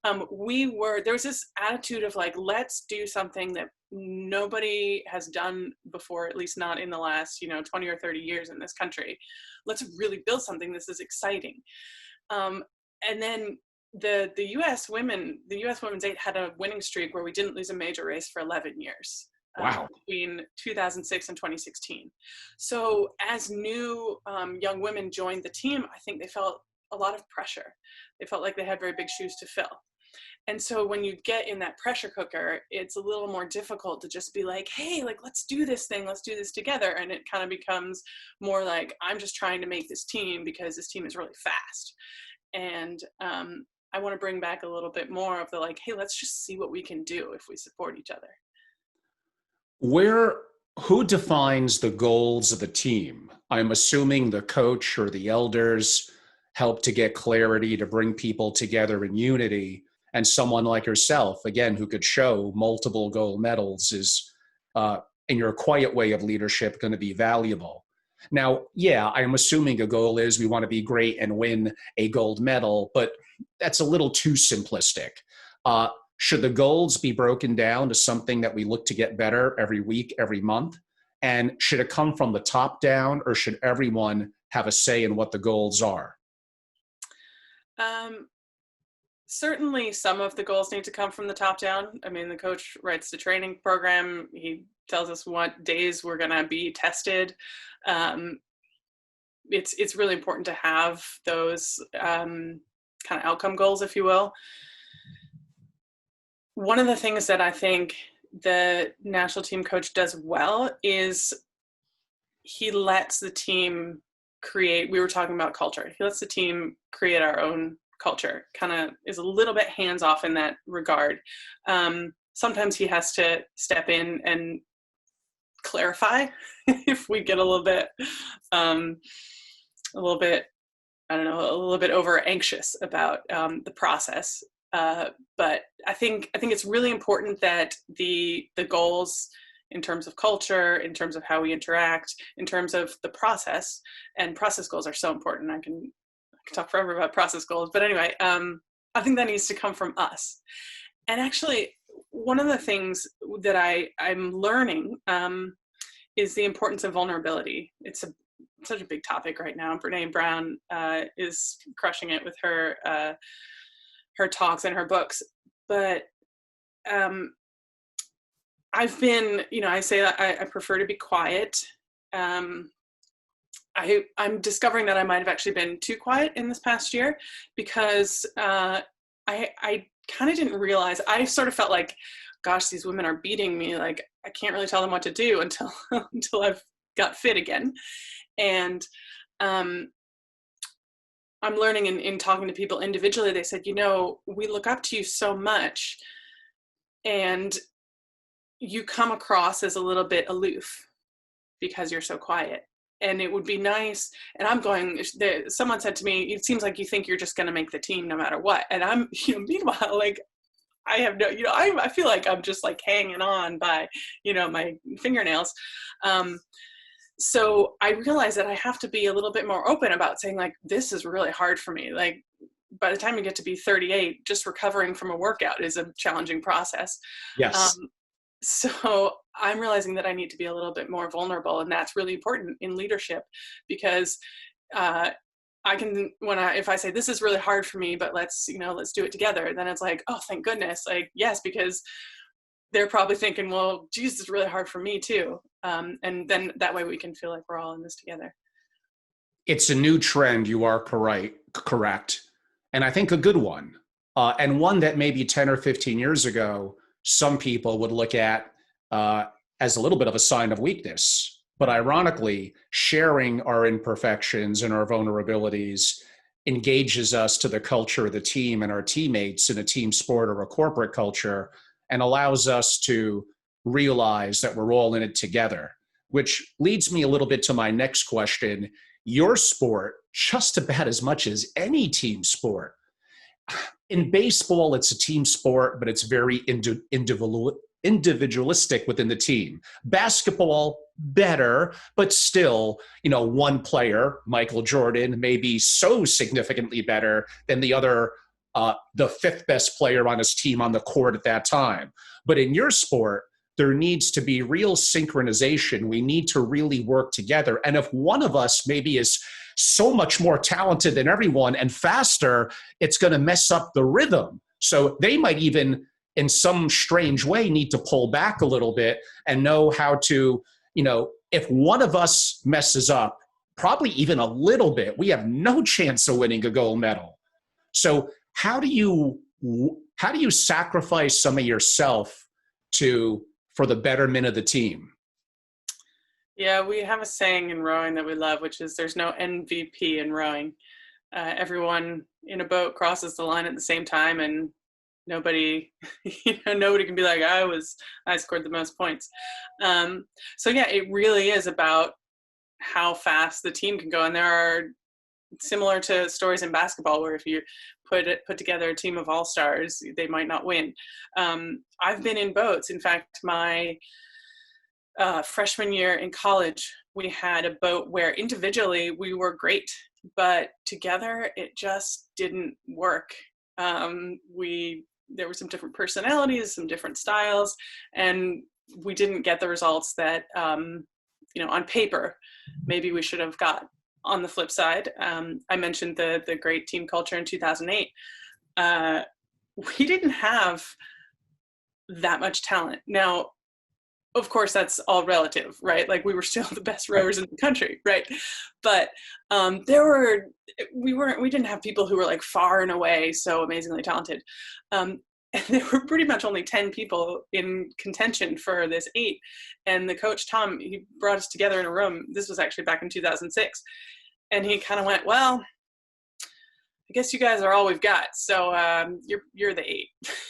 Speaker 2: there was this attitude of, like, let's do something that nobody has done before, at least not in the last 20 or 30 years in this country. Let's really build something. This is exciting. And then the U.S. women's 8 had a winning streak where we didn't lose a major race for 11 years.
Speaker 1: Wow.
Speaker 2: Between 2006 and 2016. So as new young women joined the team, I think they felt a lot of pressure. They felt like they had very big shoes to fill. And so when you get in that pressure cooker, it's a little more difficult to just be like, hey, like, let's do this thing. Let's do this together. And it kind of becomes more like, I'm just trying to make this team because this team is really fast. And I want to bring back a little bit more of the like, hey, let's just see what we can do if we support each other.
Speaker 1: Who defines the goals of the team? I'm assuming the coach or the elders help to get clarity, to bring people together in unity. And someone like yourself, again, who could show multiple gold medals is, in your quiet way of leadership, going to be valuable. Now, yeah, I'm assuming a goal is we want to be great and win a gold medal, but that's a little too simplistic. Should the goals be broken down to something that we look to get better every week, every month? And should it come from the top down, or should everyone have a say in what the goals are?
Speaker 2: Certainly some of the goals need to come from the top down. I mean, the coach writes the training program. He tells us what days we're going to be tested. It's really important to have those kind of outcome goals, if you will. One of the things that I think the national team coach does well is he lets the team create, we were talking about culture. He lets the team create our own culture, kind of is a little bit hands off in that regard. Sometimes he has to step in and clarify if we get a little bit, I don't know, a little bit over anxious about the process. But I think it's really important that the goals in terms of culture, in terms of how we interact, in terms of the process, and process goals are so important. I can talk forever about process goals, but anyway, I think that needs to come from us. And actually, one of the things that I'm learning is the importance of vulnerability. It's such a big topic right now. Brene Brown is crushing it with her talks and her books. But I've been, I say that I prefer to be quiet. I'm discovering that I might have actually been too quiet in this past year because I kind of didn't realize, I sort of felt like, gosh, these women are beating me. Like, I can't really tell them what to do until I've got fit again. And I'm learning in talking to people individually, they said, we look up to you so much and you come across as a little bit aloof because you're so quiet. And it would be nice. And I'm going, someone said to me, it seems like you think you're just going to make the team no matter what. And I'm, meanwhile, like, I have no, I feel like I'm just like hanging on by, my fingernails. So I realized that I have to be a little bit more open about saying, like, this is really hard for me. Like, by the time you get to be 38, just recovering from a workout is a challenging process.
Speaker 1: Yes.
Speaker 2: So I'm realizing that I need to be a little bit more vulnerable, and that's really important in leadership because if I say this is really hard for me, but let's do it together, then it's like, oh, thank goodness. Like, yes, because they're probably thinking, well, geez, it's really hard for me too. And then that way we can feel like we're all in this together.
Speaker 1: It's a new trend. You are correct. And I think a good one. And one that maybe 10 or 15 years ago, some people would look at as a little bit of a sign of weakness. But ironically, sharing our imperfections and our vulnerabilities engages us to the culture of the team and our teammates in a team sport or a corporate culture, and allows us to realize that we're all in it together, which leads me a little bit to my next question. Your sport, just about as much as any team sport. In baseball, it's a team sport, but it's very individualistic within the team. Basketball, better, but still, one player, Michael Jordan, may be so significantly better than the fifth best player on his team on the court at that time. But in your sport, there needs to be real synchronization. We need to really work together. And if one of us maybe is so much more talented than everyone and faster, it's going to mess up the rhythm. So they might even, in some strange way, need to pull back a little bit and know how to, if one of us messes up, probably even a little bit, we have no chance of winning a gold medal. So how do you sacrifice some of yourself for the betterment of the team?
Speaker 2: Yeah, we have a saying in rowing that we love, which is there's no MVP in rowing. Everyone in a boat crosses the line at the same time, and nobody can be like, I scored the most points. So yeah, it really is about how fast the team can go. And there are, similar to stories in basketball, where if you put together a team of all-stars, they might not win. I've been in boats. In fact, my freshman year in college, we had a boat where individually we were great, but together it just didn't work. There were some different personalities, some different styles, and we didn't get the results that, on paper, maybe we should have got. On the flip side, I mentioned the great team culture in 2008. We didn't have that much talent. Now, of course, that's all relative, right? Like, we were still the best rowers in the country, right? But we didn't have people who were like far and away so amazingly talented. And there were pretty much only 10 people in contention for this 8. And the coach, Tom, he brought us together in a room. This was actually back in 2006. And he kind of went, well, I guess you guys are all we've got. So you're the 8.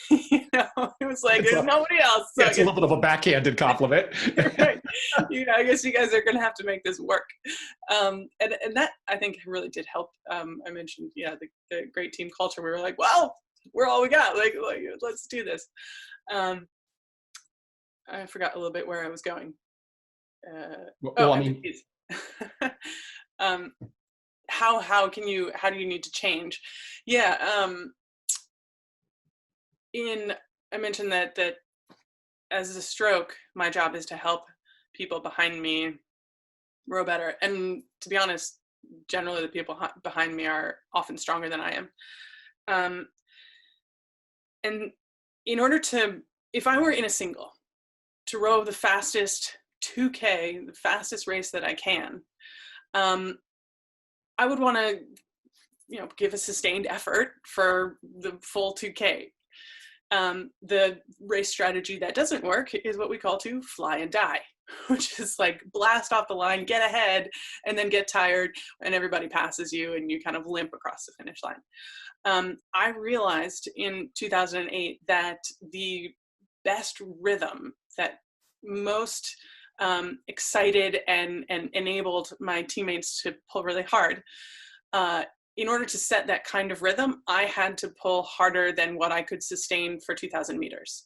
Speaker 2: It was like, there's nobody else. So
Speaker 1: it's a little bit of a backhanded compliment.
Speaker 2: Right. I guess you guys are going to have to make this work. And that, I think, really did help. I mentioned, the great team culture. We were like, well, we're all we got. Like let's do this. I forgot a little bit where I was going. How do you need to change? Yeah. I mentioned that as a stroke, my job is to help people behind me row better. And to be honest, generally the people behind me are often stronger than I am. And in order if I were in a single, to row the fastest 2K, the fastest race that I can, I would want to, give a sustained effort for the full 2K. The race strategy that doesn't work is what we call to fly and die, which is like blast off the line, get ahead, and then get tired, and everybody passes you, and you kind of limp across the finish line. I realized in 2008 that the best rhythm that most excited and enabled my teammates to pull really hard. In order to set that kind of rhythm, I had to pull harder than what I could sustain for 2,000 meters.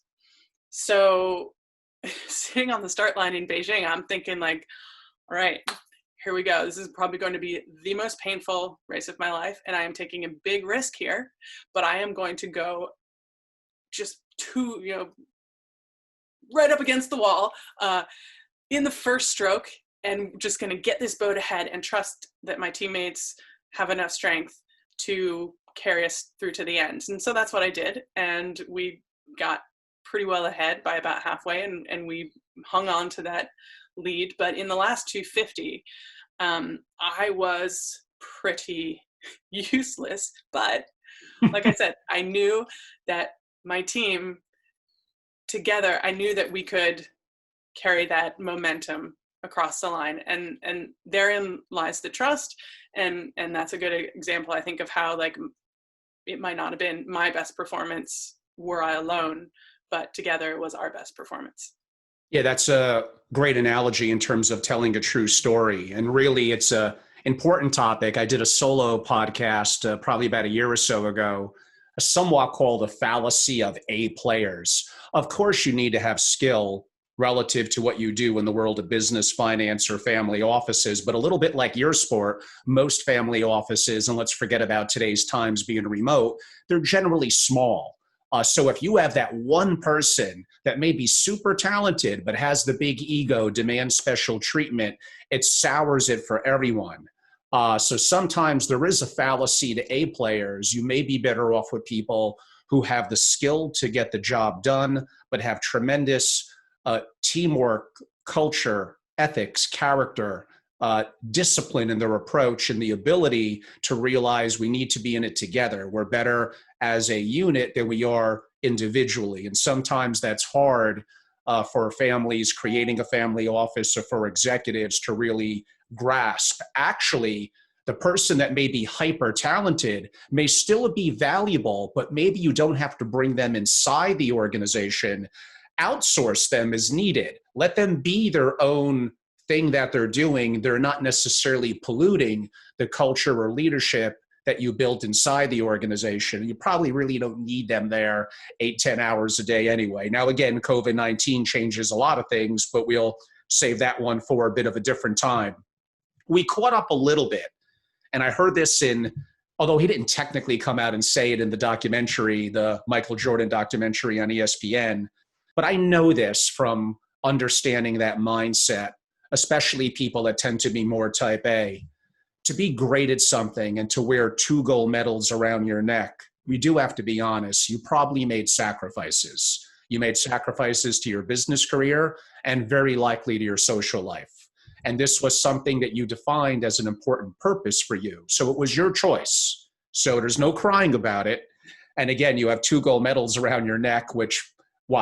Speaker 2: So sitting on the start line in Beijing, I'm thinking like, all right, here we go. This is probably going to be the most painful race of my life, and I am taking a big risk here, but I am going to go just right up against the wall in the first stroke, and just going to get this boat ahead and trust that my teammates have enough strength to carry us through to the end. And so that's what I did. And we got pretty well ahead by about halfway, and we hung on to that lead. But in the last 250, I was pretty useless. But like I said, I knew that my team together, I knew that we could carry that momentum across the line, and therein lies the trust. And that's a good example, I think, of how like it might not have been my best performance were I alone, but together it was our best performance.
Speaker 1: Yeah, that's a great analogy in terms of telling a true story. And really, it's a important topic. I did a solo podcast probably about a year or so ago, somewhat called the fallacy of A players. Of course, you need to have skill relative to what you do in the world of business, finance, or family offices. But a little bit like your sport, most family offices, and let's forget about today's times being remote, they're generally small. So if you have that one person that may be super talented, but has the big ego, demands special treatment, it sours it for everyone. So sometimes there is a fallacy to A players. You may be better off with people who have the skill to get the job done, but have tremendous teamwork, culture, ethics, character, discipline in their approach, and the ability to realize we need to be in it together. We're better as a unit than we are individually. And sometimes that's hard for families creating a family office or for executives to really grasp. Actually, the person that may be hyper talented may still be valuable, but maybe you don't have to bring them inside the organization. Outsource them as needed. Let them be their own thing that they're doing. They're not necessarily polluting the culture or leadership that you built inside the organization. You probably really don't need them there 8-10 hours a day anyway. Now, again, COVID-19 changes a lot of things, but we'll save that one for a bit of a different time. We caught up a little bit, and I heard this although he didn't technically come out and say it in the documentary, the Michael Jordan documentary on ESPN, but I know this from understanding that mindset, especially people that tend to be more type A. To be great at something and to wear 2 gold medals around your neck, we do have to be honest, you probably made sacrifices. You made sacrifices to your business career and very likely to your social life. And this was something that you defined as an important purpose for you. So it was your choice. So there's no crying about it. And again, you have 2 gold medals around your neck, which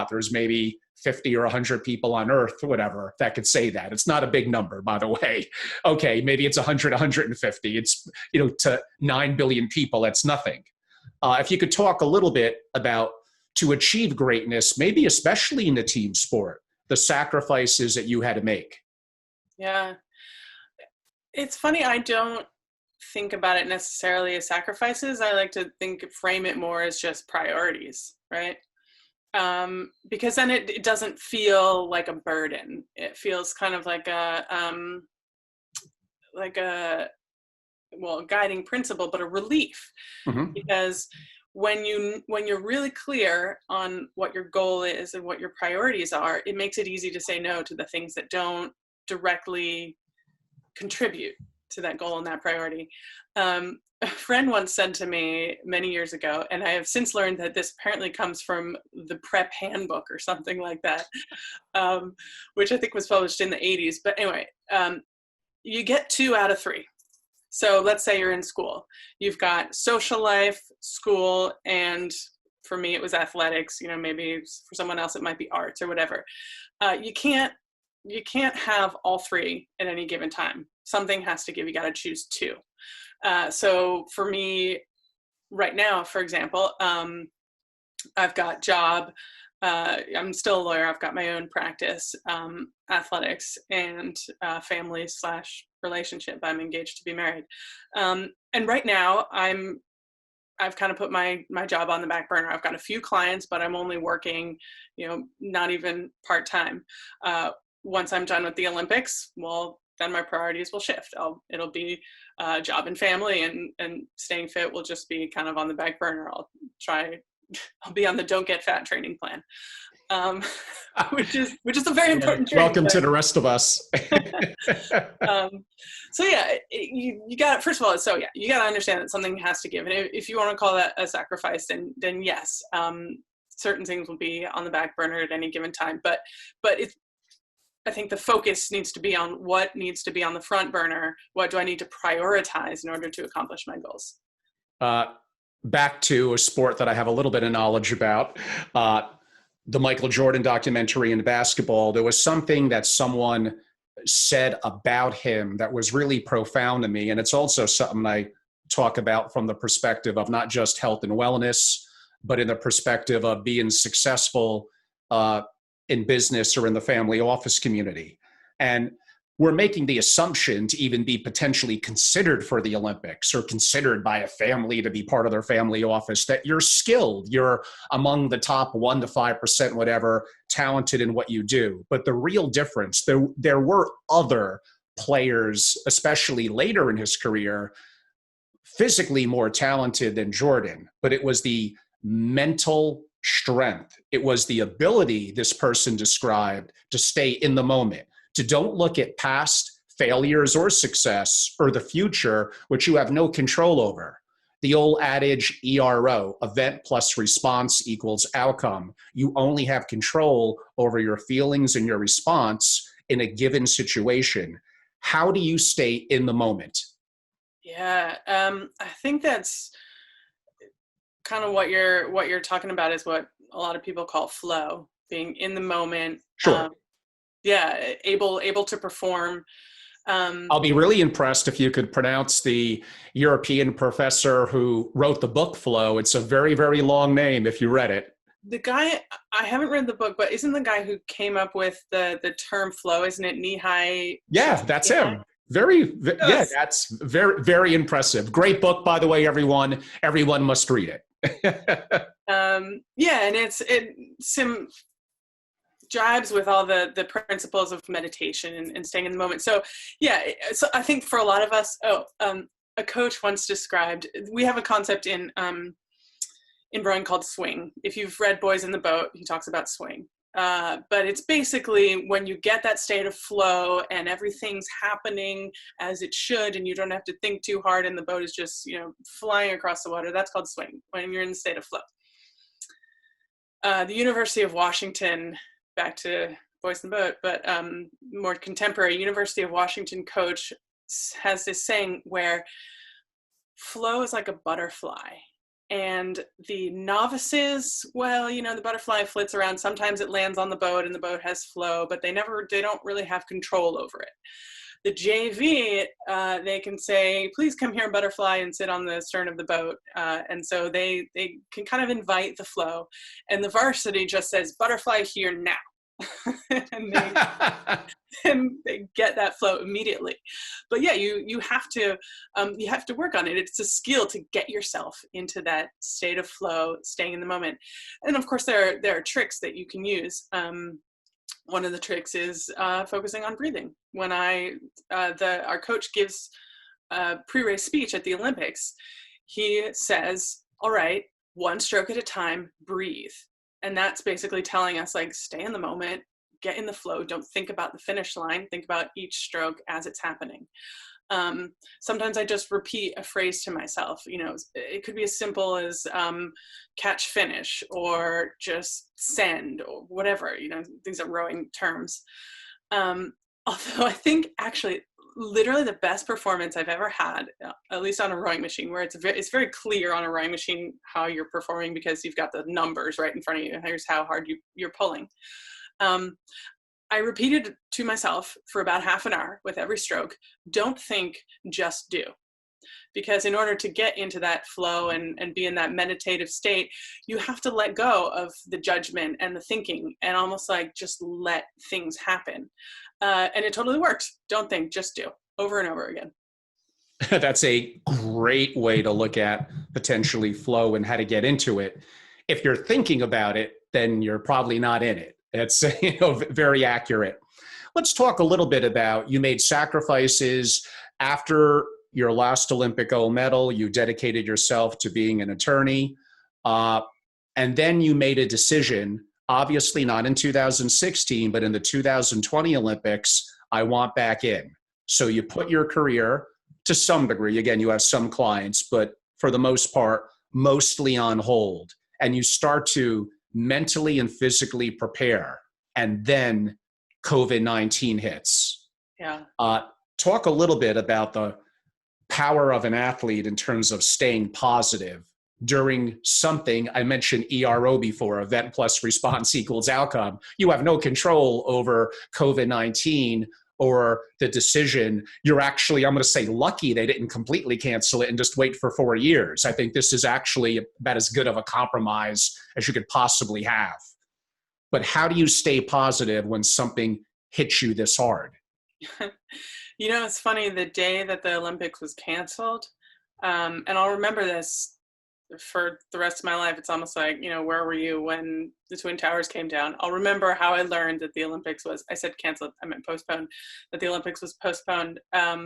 Speaker 1: there's maybe 50 or 100 people on earth, whatever, that could say that. It's not a big number, by the way. Okay, maybe it's 100, 150. It's, to 9 billion people, that's nothing. If you could talk a little bit about, to achieve greatness, maybe especially in the team sport, the sacrifices that you had to make.
Speaker 2: Yeah. It's funny, I don't think about it necessarily as sacrifices. I like to frame it more as just priorities, right? Because then it doesn't feel like a burden. It feels kind of like a guiding principle, but a relief. Mm-hmm. Because when you're really clear on what your goal is and what your priorities are, it makes it easy to say no to the things that don't directly contribute to that goal and that priority. A friend once said to me many years ago, and I have since learned that this apparently comes from the prep handbook or something like that, which I think was published in the 80s. But anyway, you get 2 out of 3. So let's say you're in school. You've got social life, school, and for me it was athletics. Maybe for someone else it might be arts or whatever. You can't have all 3 at any given time. Something has to give. You got to choose 2. So for me right now, for example, I've got job, I'm still a lawyer. I've got my own practice, athletics, and family/relationship. I'm engaged to be married. And right now I've kind of put my job on the back burner. I've got a few clients, but I'm only working, not even part-time. Once I'm done with the Olympics, then my priorities will shift. It'll be job and family, and staying fit will just be kind of on the back burner. I'll be on the don't get fat training plan, which is a very important training
Speaker 1: welcome plan. To the rest of us.
Speaker 2: So yeah, you got, first of all, you got to understand that something has to give. And if you want to call that a sacrifice, then yes, certain things will be on the back burner at any given time. But I think the focus needs to be on what needs to be on the front burner. What do I need to prioritize in order to accomplish my goals?
Speaker 1: Back to a sport that I have a little bit of knowledge about, the Michael Jordan documentary in basketball. There was something that someone said about him that was really profound to me. And it's also something I talk about from the perspective of not just health and wellness, but in the perspective of being successful in business or in the family office community. And we're making the assumption to even be potentially considered for the Olympics or considered by a family to be part of their family office, that you're skilled, you're among the top 1 to 5%, whatever, talented in what you do. But the real difference, there were other players, especially later in his career, physically more talented than Jordan, but it was the mental strength. It was the ability this person described to stay in the moment, to don't look at past failures or success, or the future, which you have no control over. The old adage ERO, event plus response equals outcome. You only have control over your feelings and your response in a given situation. How do you stay in the moment?
Speaker 2: Yeah, I think that's kind of what you're talking about is what a lot of people call flow, being in the moment.
Speaker 1: Sure.
Speaker 2: Yeah, able to perform.
Speaker 1: I'll be really impressed if you could pronounce the European professor who wrote the book Flow. It's a very, very long name if you read it.
Speaker 2: The guy, I haven't read the book, but isn't the guy who came up with the term flow, isn't it Nihai?
Speaker 1: Yeah, that's him. Yeah,
Speaker 2: Yes.
Speaker 1: that's very, very impressive. Great book, by the way, everyone. Everyone must read it.
Speaker 2: Yeah, and it jibes with all the principles of meditation and staying in the moment. So yeah, so I think for a lot of us, a coach once described, we have a concept in rowing called swing. If you've read Boys in the Boat, he talks about swing. But it's basically when you get that state of flow and everything's happening as it should, and you don't have to think too hard, and the boat is just flying across the water. That's called swing, when you're in the state of flow. The University of Washington, back to Boys in the Boat, but more contemporary, University of Washington coach has this saying where flow is like a butterfly. And the novices, well, the butterfly flits around. Sometimes it lands on the boat and the boat has flow, but they don't really have control over it. The JV, they can say, please come here, butterfly, and sit on the stern of the boat. And so they can kind of invite the flow. And the varsity just says, butterfly here now. and they get that flow immediately. But yeah, you have to work on it. It's a skill to get yourself into that state of flow, staying in the moment. And of course, there are tricks that you can use. One of the tricks is focusing on breathing. When our coach gives a pre-race speech at the Olympics, he says, all right, one stroke at a time, breathe. And that's basically telling us, like, stay in the moment, get in the flow, don't think about the finish line, think about each stroke as it's happening. Sometimes I just repeat a phrase to myself. It could be as simple as catch, finish, or just send, or whatever. These are rowing terms. Although I think actually literally the best performance I've ever had, at least on a rowing machine, where it's very clear on a rowing machine how you're performing because you've got the numbers right in front of you. Here's how hard you're pulling. I repeated to myself for about half an hour with every stroke, don't think, just do. Because in order to get into that flow and be in that meditative state, you have to let go of the judgment and the thinking and almost like just let things happen. And it totally works. Don't think, just do, over and over again.
Speaker 1: That's a great way to look at potentially flow and how to get into it. If you're thinking about it, then you're probably not in it. It's very accurate. Let's talk a little bit about, you made sacrifices after your last Olympic gold medal. You dedicated yourself to being an attorney. And then you made a decision, obviously not in 2016, but in the 2020 Olympics, I want back in. So you put your career to some degree, again, you have some clients, but for the most part, mostly on hold. And you start to mentally and physically prepare. And then COVID-19 hits.
Speaker 2: Yeah.
Speaker 1: Talk a little bit about the power of an athlete in terms of staying positive during something. I mentioned ERO before, event plus response equals outcome. You have no control over COVID-19 or the decision. You're actually, I'm going to say, lucky they didn't completely cancel it and just wait for 4 years. I think this is actually about as good of a compromise as you could possibly have. But how do you stay positive when something hits you this hard?
Speaker 2: It's funny, the day that the Olympics was canceled, and I'll remember this for the rest of my life. It's almost like, where were you when the Twin Towers came down? I'll remember how I learned that the Olympics was, I said canceled, I meant postponed, that the Olympics was postponed. I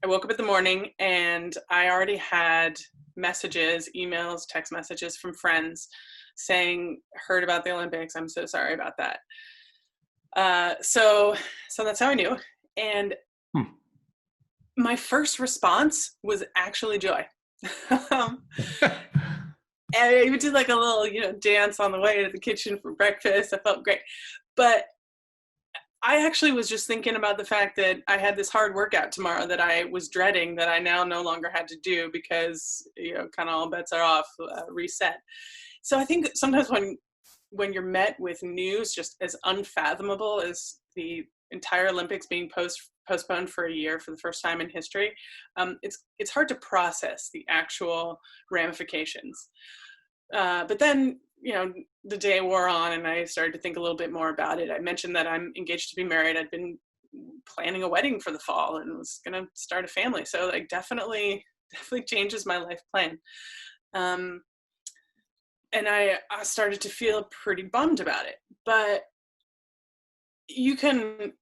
Speaker 2: woke up in the morning and I already had messages, emails, text messages from friends saying, heard about the Olympics, I'm so sorry about that. So that's how I knew. And my first response was actually joy. um, and I even did like a little, dance on the way to the kitchen for breakfast. I felt great. But I actually was just thinking about the fact that I had this hard workout tomorrow that I was dreading, that I now no longer had to do because, kind of all bets are off, reset. So I think sometimes when you're met with news just as unfathomable as the entire Olympics being postponed for a year for the first time in history, it's hard to process the actual ramifications. But then, the day wore on and I started to think a little bit more about it. I mentioned that I'm engaged to be married. I'd been planning a wedding for the fall and was going to start a family. So like definitely changes my life plan. And I started to feel pretty bummed about it. But you can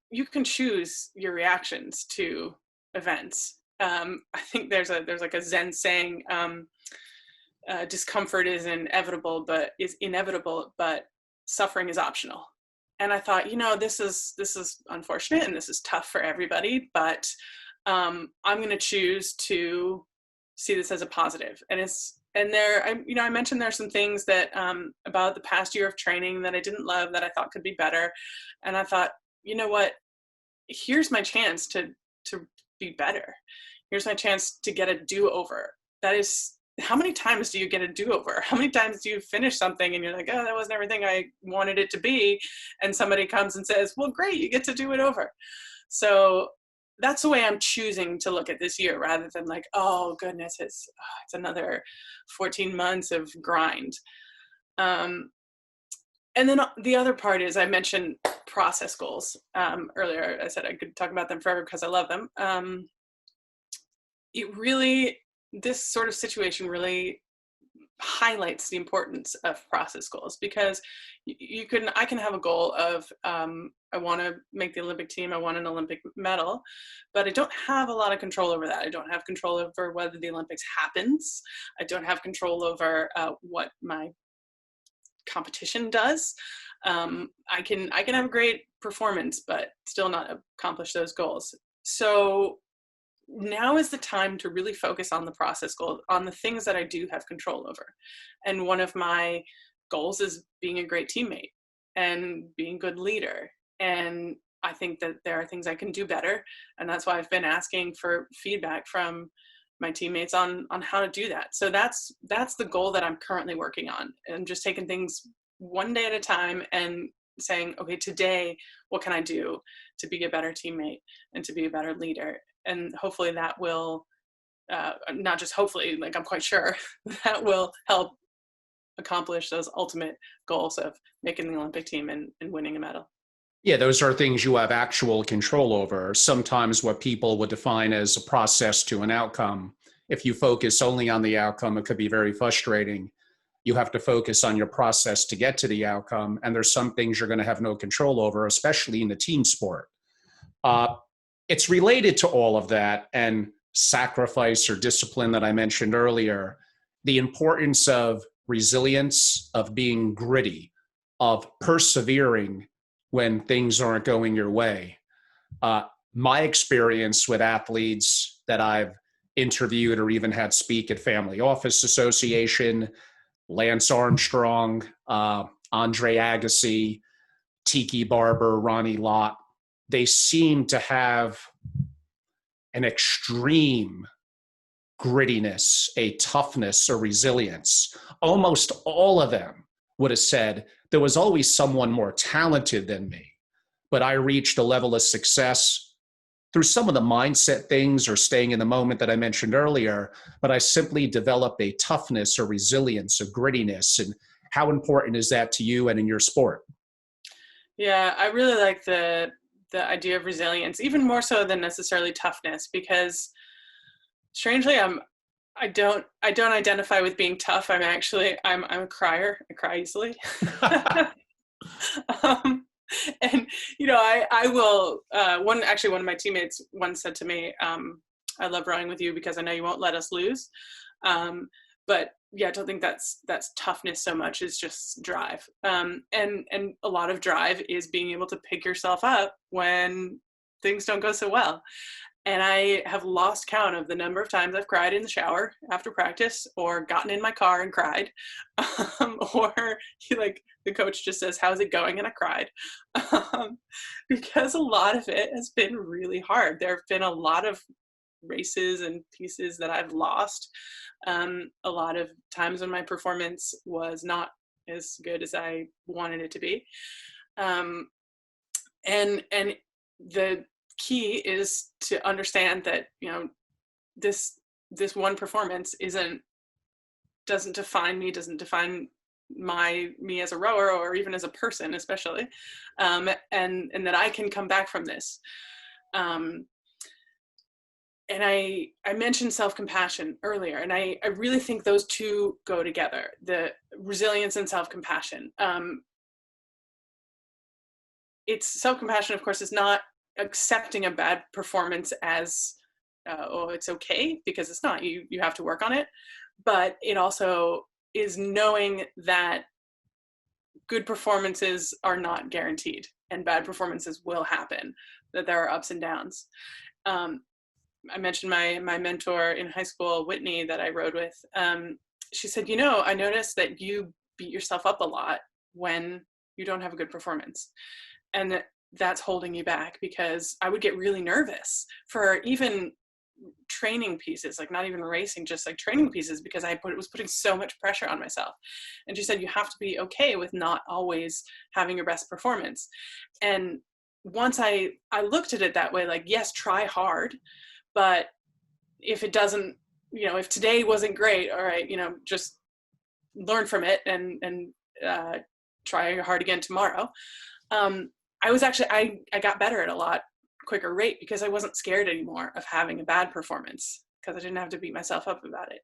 Speaker 2: choose your reactions to events. I think there's like a Zen saying, discomfort is inevitable, but suffering is optional. And I thought, this is unfortunate and this is tough for everybody, but I'm going to choose to see this as a positive. I mentioned there are some things that about the past year of training that I didn't love, that I thought could be better. And I thought, what? Here's my chance to be better. Here's my chance to get a do-over. That is, how many times do you get a do-over? How many times do you finish something and you're like, oh, that wasn't everything I wanted it to be? And somebody comes and says, well, great, you get to do it over. So that's the way I'm choosing to look at this year, rather than like, oh goodness, it's another 14 months of grind. And then the other part is, I mentioned process goals earlier. I said I could talk about them forever because I love them. This sort of situation really highlights the importance of process goals, because I can have a goal of I want to make the Olympic team, I want an Olympic medal, but I don't have a lot of control over that. I don't have control over whether the Olympics happens. I don't have control over what my competition does. I can have a great performance but still not accomplish those goals. So now is the time to really focus on the process goal, on the things that I do have control over. And one of my goals is being a great teammate and being a good leader. And I think that there are things I can do better. And that's why I've been asking for feedback from my teammates on how to do that. So that's the goal that I'm currently working on, and just taking things one day at a time and saying, okay, today, what can I do to be a better teammate and to be a better leader? And hopefully that will, not just hopefully, like I'm quite sure, that will help accomplish those ultimate goals of making the Olympic team and winning a medal.
Speaker 1: Yeah, those are things you have actual control over. Sometimes what people would define as a process to an outcome, if you focus only on the outcome, it could be very frustrating. You have to focus on your process to get to the outcome. And there's some things you're going to have no control over, especially in the team sport. It's related to all of that and sacrifice or discipline that I mentioned earlier, the importance of resilience, of being gritty, of persevering when things aren't going your way. My experience with athletes that I've interviewed or even had speak at Family Office Association, Lance Armstrong, Andre Agassi, Tiki Barber, Ronnie Lott, they seem to have an extreme grittiness, a toughness, a resilience. Almost all of them would have said, there was always someone more talented than me, but I reached a level of success through some of the mindset things or staying in the moment that I mentioned earlier, but I simply developed a toughness or resilience, a grittiness. And how important is that to you and in your sport?
Speaker 2: Yeah, I really like the idea of resilience, even more so than necessarily toughness, because strangely, I don't identify with being tough. I'm a crier. I cry easily. And I will. One of my teammates once said to me, "I love rowing with you because I know you won't let us lose." But yeah, I don't think that's toughness so much. It's just drive. And a lot of drive is being able to pick yourself up when things don't go so well. And I have lost count of the number of times I've cried in the shower after practice, or gotten in my car and cried, or like the coach just says, "How's it going?" and I cried, because a lot of it has been really hard. There have been a lot of races and pieces that I've lost. A lot of times when my performance was not as good as I wanted it to be. And the key is to understand that, this one performance doesn't define me, doesn't define me as a rower, or even as a person, especially, and that I can come back from this. And I mentioned self-compassion earlier, and I really think those two go together, the resilience and self-compassion. It's self-compassion, of course, is not accepting a bad performance as, oh, it's okay, because it's not. You have to work on it. But it also is knowing that good performances are not guaranteed, and bad performances will happen, that there are ups and downs. I mentioned my mentor in high school, Whitney, that I rode with. She said, I noticed that you beat yourself up a lot when you don't have a good performance. And that's holding you back, because I would get really nervous for even training pieces, like not even racing, just like training pieces, because was putting so much pressure on myself. And she said, you have to be okay with not always having your best performance. And once I looked at it that way, like, yes, try hard, but if it doesn't, if today wasn't great, all right, just learn from it and try hard again tomorrow. I got better at a lot quicker rate, because I wasn't scared anymore of having a bad performance, because I didn't have to beat myself up about it.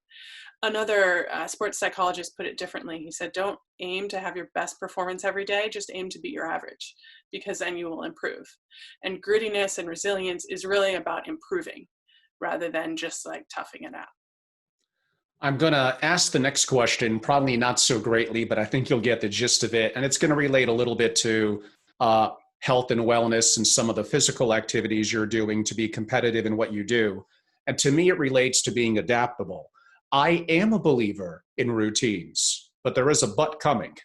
Speaker 2: Another sports psychologist put it differently. He said, don't aim to have your best performance every day, just aim to beat your average, because then you will improve. And grittiness and resilience is really about improving, rather than just like toughing it out.
Speaker 1: I'm going to ask the next question, probably not so greatly, but I think you'll get the gist of it. And it's going to relate a little bit to health and wellness and some of the physical activities you're doing to be competitive in what you do. And to me, it relates to being adaptable. I am a believer in routines, but there is a but coming.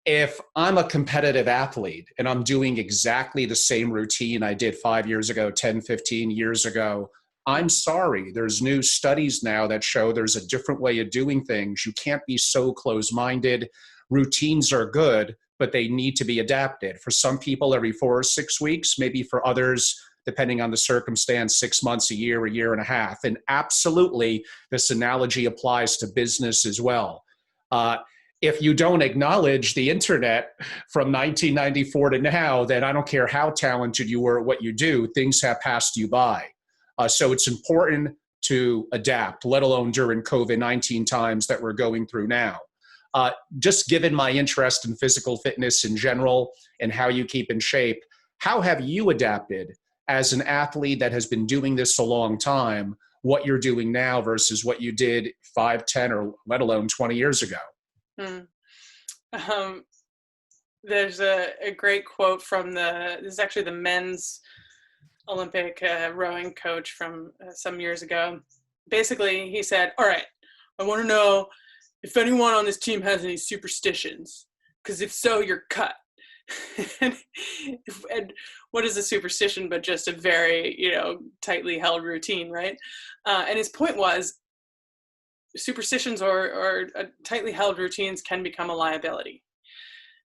Speaker 1: If I'm a competitive athlete and I'm doing exactly the same routine I did 5 years ago, 10, 15 years ago, I'm sorry. There's new studies now that show there's a different way of doing things. You can't be so close-minded. Routines are good, but they need to be adapted. For some people, every 4 or 6 weeks, maybe for others, depending on the circumstance, 6 months, a year and a half. And absolutely, this analogy applies to business as well. If you don't acknowledge the internet from 1994 to now, then I don't care how talented you were at what you do, things have passed you by. So it's important to adapt, let alone during COVID-19 times that we're going through now. Just given my interest in physical fitness in general and how you keep in shape, how have you adapted as an athlete that has been doing this a long time, what you're doing now versus what you did 5, 10, or let alone 20 years ago?
Speaker 2: There's a great quote from this is actually the men's Olympic rowing coach from some years ago. Basically, he said, all right, I want to know if anyone on this team has any superstitions, because if so, you're cut. and what is a superstition but just a very, tightly held routine, right? And his point was, superstitions or tightly held routines can become a liability.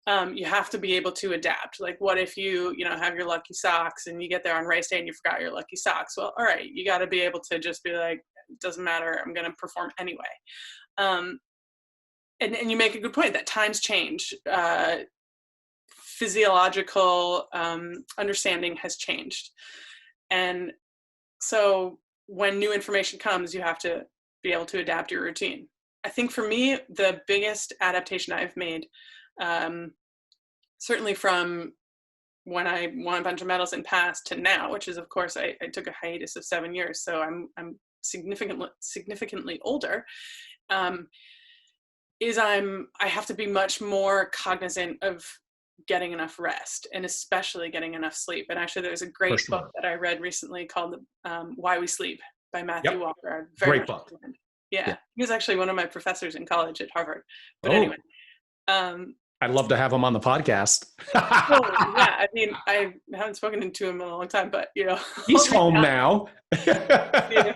Speaker 2: You have to be able to adapt. Like, what if you have your lucky socks and you get there on race day and you forgot your lucky socks? Well, all right, you got to be able to just be like, it doesn't matter, I'm going to perform anyway. And you make a good point that times change. Physiological understanding has changed. And so when new information comes, you have to be able to adapt your routine. I think for me, the biggest adaptation I've made, certainly from when I won a bunch of medals in past to now, which is, of course, I took a hiatus of 7 years, so I'm significantly older, is I have to be much more cognizant of getting enough rest, and especially getting enough sleep. And actually, there's a
Speaker 1: For
Speaker 2: great
Speaker 1: sure.
Speaker 2: book that I read recently called Why We Sleep by Matthew
Speaker 1: Yep.
Speaker 2: Walker. I very
Speaker 1: Great
Speaker 2: much
Speaker 1: book.
Speaker 2: recommend. Yeah.
Speaker 1: Yeah.
Speaker 2: He was actually one of my professors in college at Harvard. But
Speaker 1: Oh,
Speaker 2: anyway, um,
Speaker 1: I'd love to have him on the podcast.
Speaker 2: well, yeah, I mean, I haven't spoken to him in a long time, but
Speaker 1: He's
Speaker 2: I'll reach
Speaker 1: home
Speaker 2: out
Speaker 1: now.
Speaker 2: and see if,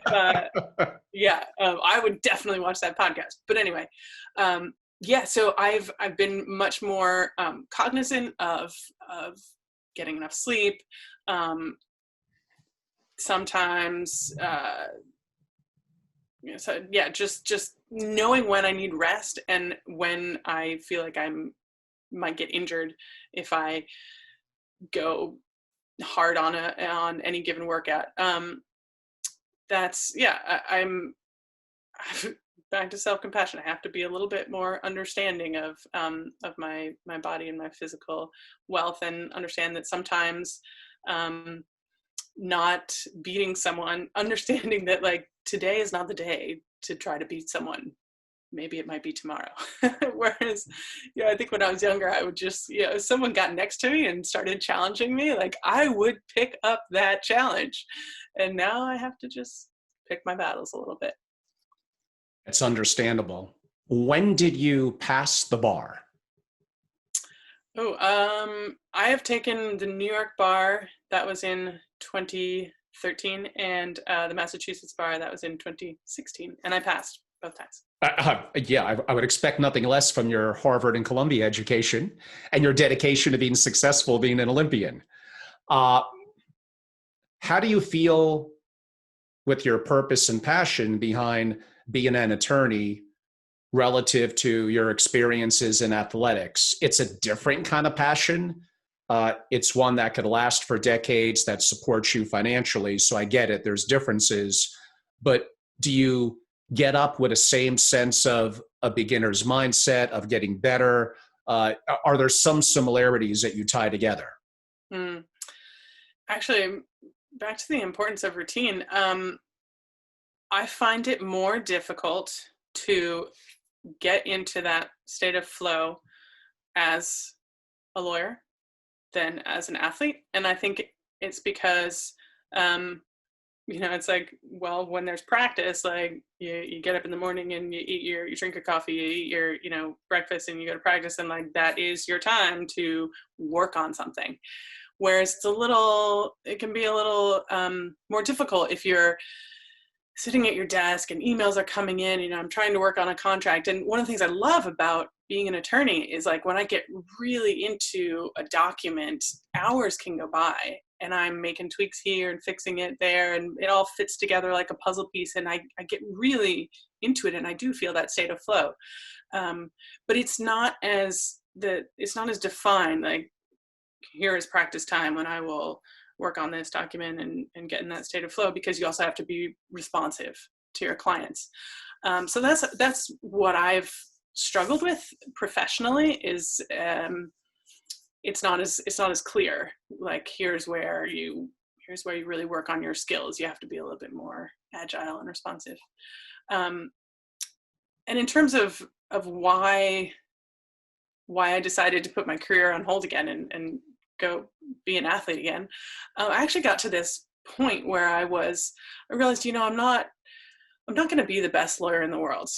Speaker 2: I would definitely watch that podcast. But anyway, yeah, so I've been much more cognizant of getting enough sleep. Sometimes, so yeah, just knowing when I need rest and when I feel like might get injured if I go hard on any given workout. That's I'm back to self-compassion. I have to be a little bit more understanding of my body and my physical wealth, and understand that sometimes not beating someone, understanding that like today is not the day to try to beat someone. Maybe it might be tomorrow. Whereas, I think when I was younger, I would just, if someone got next to me and started challenging me, like I would pick up that challenge. And now I have to just pick my battles a little bit.
Speaker 1: It's understandable. When did you pass the bar?
Speaker 2: Oh, I have taken the New York bar. That was in 2013, and the Massachusetts bar, that was in 2016, and I passed both times.
Speaker 1: I would expect nothing less from your Harvard and Columbia education and your dedication to being successful, being an Olympian. How do you feel with your purpose and passion behind being an attorney relative to your experiences in athletics? It's a different kind of passion. It's one that could last for decades, that supports you financially. So I get it. There's differences. But do you get up with a same sense of a beginner's mindset of getting better? Are there some similarities that you tie together?
Speaker 2: Actually, back to the importance of routine. I find it more difficult to get into that state of flow as a lawyer than as an athlete. And I think it's because, it's like, well, when there's practice, like you get up in the morning and you drink your coffee, you eat your, breakfast, and you go to practice, and like that is your time to work on something. Whereas it can be a little more difficult if you're sitting at your desk and emails are coming in, I'm trying to work on a contract. And one of the things I love about being an attorney is like when I get really into a document, hours can go by and I'm making tweaks here and fixing it there, and it all fits together like a puzzle piece, and I get really into it, and I do feel that state of flow. But it's not as defined, like here is practice time when I will work on this document and get in that state of flow, because you also have to be responsive to your clients. So that's what I've struggled with professionally is it's not as clear. Like here's where you really work on your skills. You have to be a little bit more agile and responsive. And in terms of why I decided to put my career on hold again and go be an athlete again, I actually got to this point where I realized, I'm not going to be the best lawyer in the world.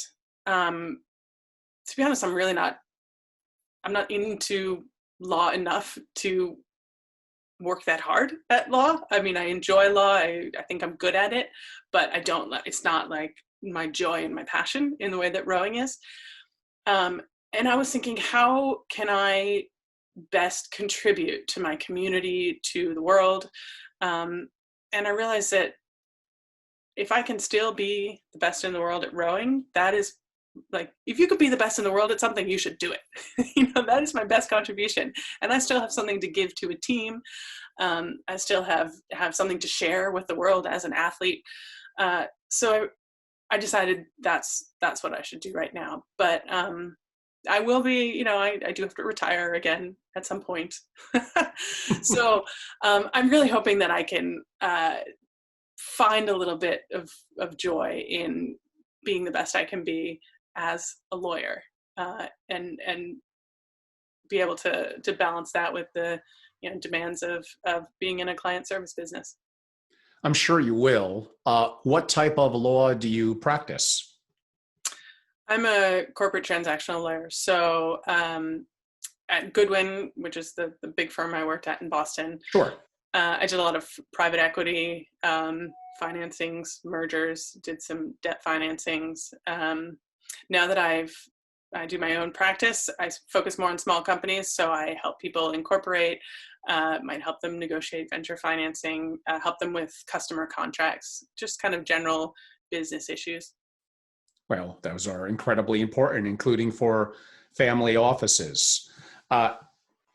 Speaker 2: To be honest, I'm not into law enough to work that hard at law. I mean, I enjoy law. I think I'm good at it, but it's not like my joy and my passion in the way that rowing is. And I was thinking, how can I best contribute to my community, to the world? And I realized that if I can still be the best in the world at rowing, that is like, if you could be the best in the world at something, you should do it. That is my best contribution. And I still have something to give to a team. I still have something to share with the world as an athlete. So I decided that's what I should do right now. But I will be, I do have to retire again at some point. So I'm really hoping that I can find a little bit of joy in being the best I can be as a lawyer, and be able to balance that with the demands of being in a client service business.
Speaker 1: I'm sure you will. What type of law do you practice?
Speaker 2: I'm a corporate transactional lawyer. So at Goodwin, which is the big firm I worked at in Boston,
Speaker 1: Sure.
Speaker 2: I did a lot of private equity financings, mergers, did some debt financings. Now that I do my own practice, I focus more on small companies. So I help people incorporate, might help them negotiate venture financing, help them with customer contracts, just kind of general business issues.
Speaker 1: Well, those are incredibly important, including for family offices.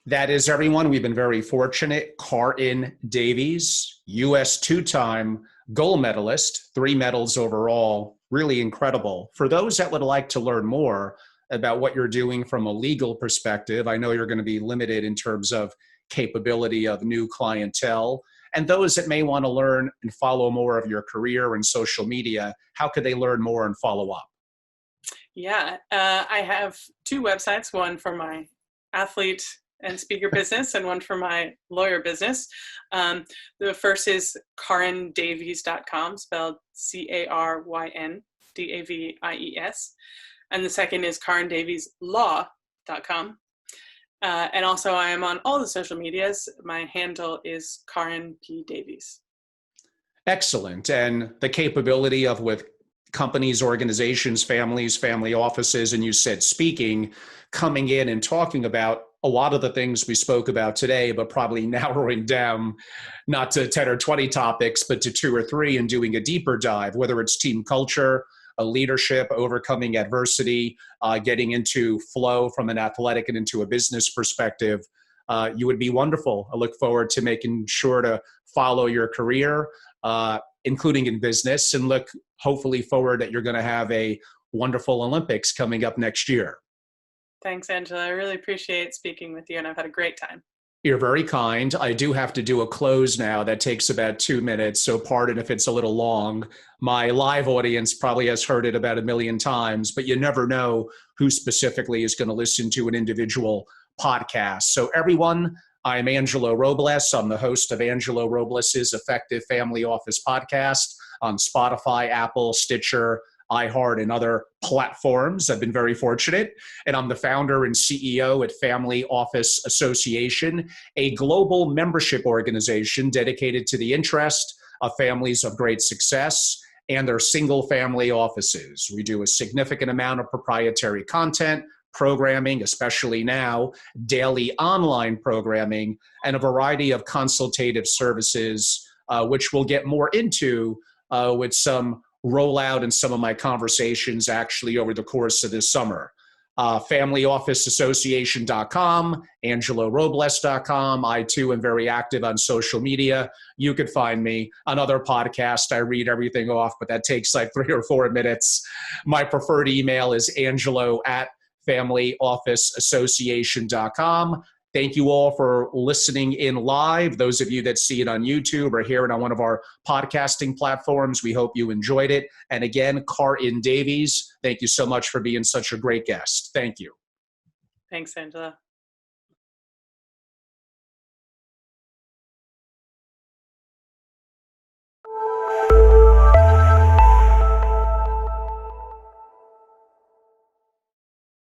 Speaker 1: That is everyone. We've been very fortunate. Caryn Davies, U.S. two-time gold medalist, 3 medals overall, really incredible. For those that would like to learn more about what you're doing from a legal perspective, I know you're going to be limited in terms of capability of new clientele. And those that may want to learn and follow more of your career and social media, how could they learn more and follow up?
Speaker 2: Yeah, I have 2 websites, one for my athlete and speaker business and one for my lawyer business. The first is CarynDavies.com, spelled CarynDavies. And the second is CarynDaviesLaw.com. And also I am on all the social medias. My handle is Caryn P. Davies.
Speaker 1: Excellent. And the capability of with companies, organizations, families, family offices, and you said speaking, coming in and talking about a lot of the things we spoke about today, but probably narrowing down not to 10 or 20 topics, but to 2 or 3 and doing a deeper dive, whether it's team culture, a leadership, overcoming adversity, getting into flow from an athletic and into a business perspective. You would be wonderful. I look forward to making sure to follow your career, including in business, and look hopefully forward that you're going to have a wonderful Olympics coming up next year.
Speaker 2: Thanks, Angela. I really appreciate speaking with you, and I've had a great time.
Speaker 1: You're very kind. I do have to do a close now. That takes about 2 minutes, so pardon if it's a little long. My live audience probably has heard it about 1 million times, but you never know who specifically is going to listen to an individual podcast. So everyone, I'm Angelo Robles. I'm the host of Angelo Robles' Effective Family Office podcast on Spotify, Apple, Stitcher, iHeart, and other platforms. I've been very fortunate. And I'm the founder and CEO at Family Office Association, a global membership organization dedicated to the interest of families of great success and their single family offices. We do a significant amount of proprietary content, programming, especially now, daily online programming, and a variety of consultative services, which we'll get more into with some rollout in some of my conversations actually over the course of this summer. FamilyOfficeAssociation.com, AngeloRobles.com. I too am very active on social media. You could find me on other podcasts. I read everything off, but that takes like 3 or 4 minutes. My preferred email is angelo@FamilyOfficeAssociation.com. Thank you all for listening in live. Those of you that see it on YouTube or hear it on one of our podcasting platforms, we hope you enjoyed it. And again, Caryn Davies, thank you so much for being such a great guest. Thank you.
Speaker 2: Thanks, Angela.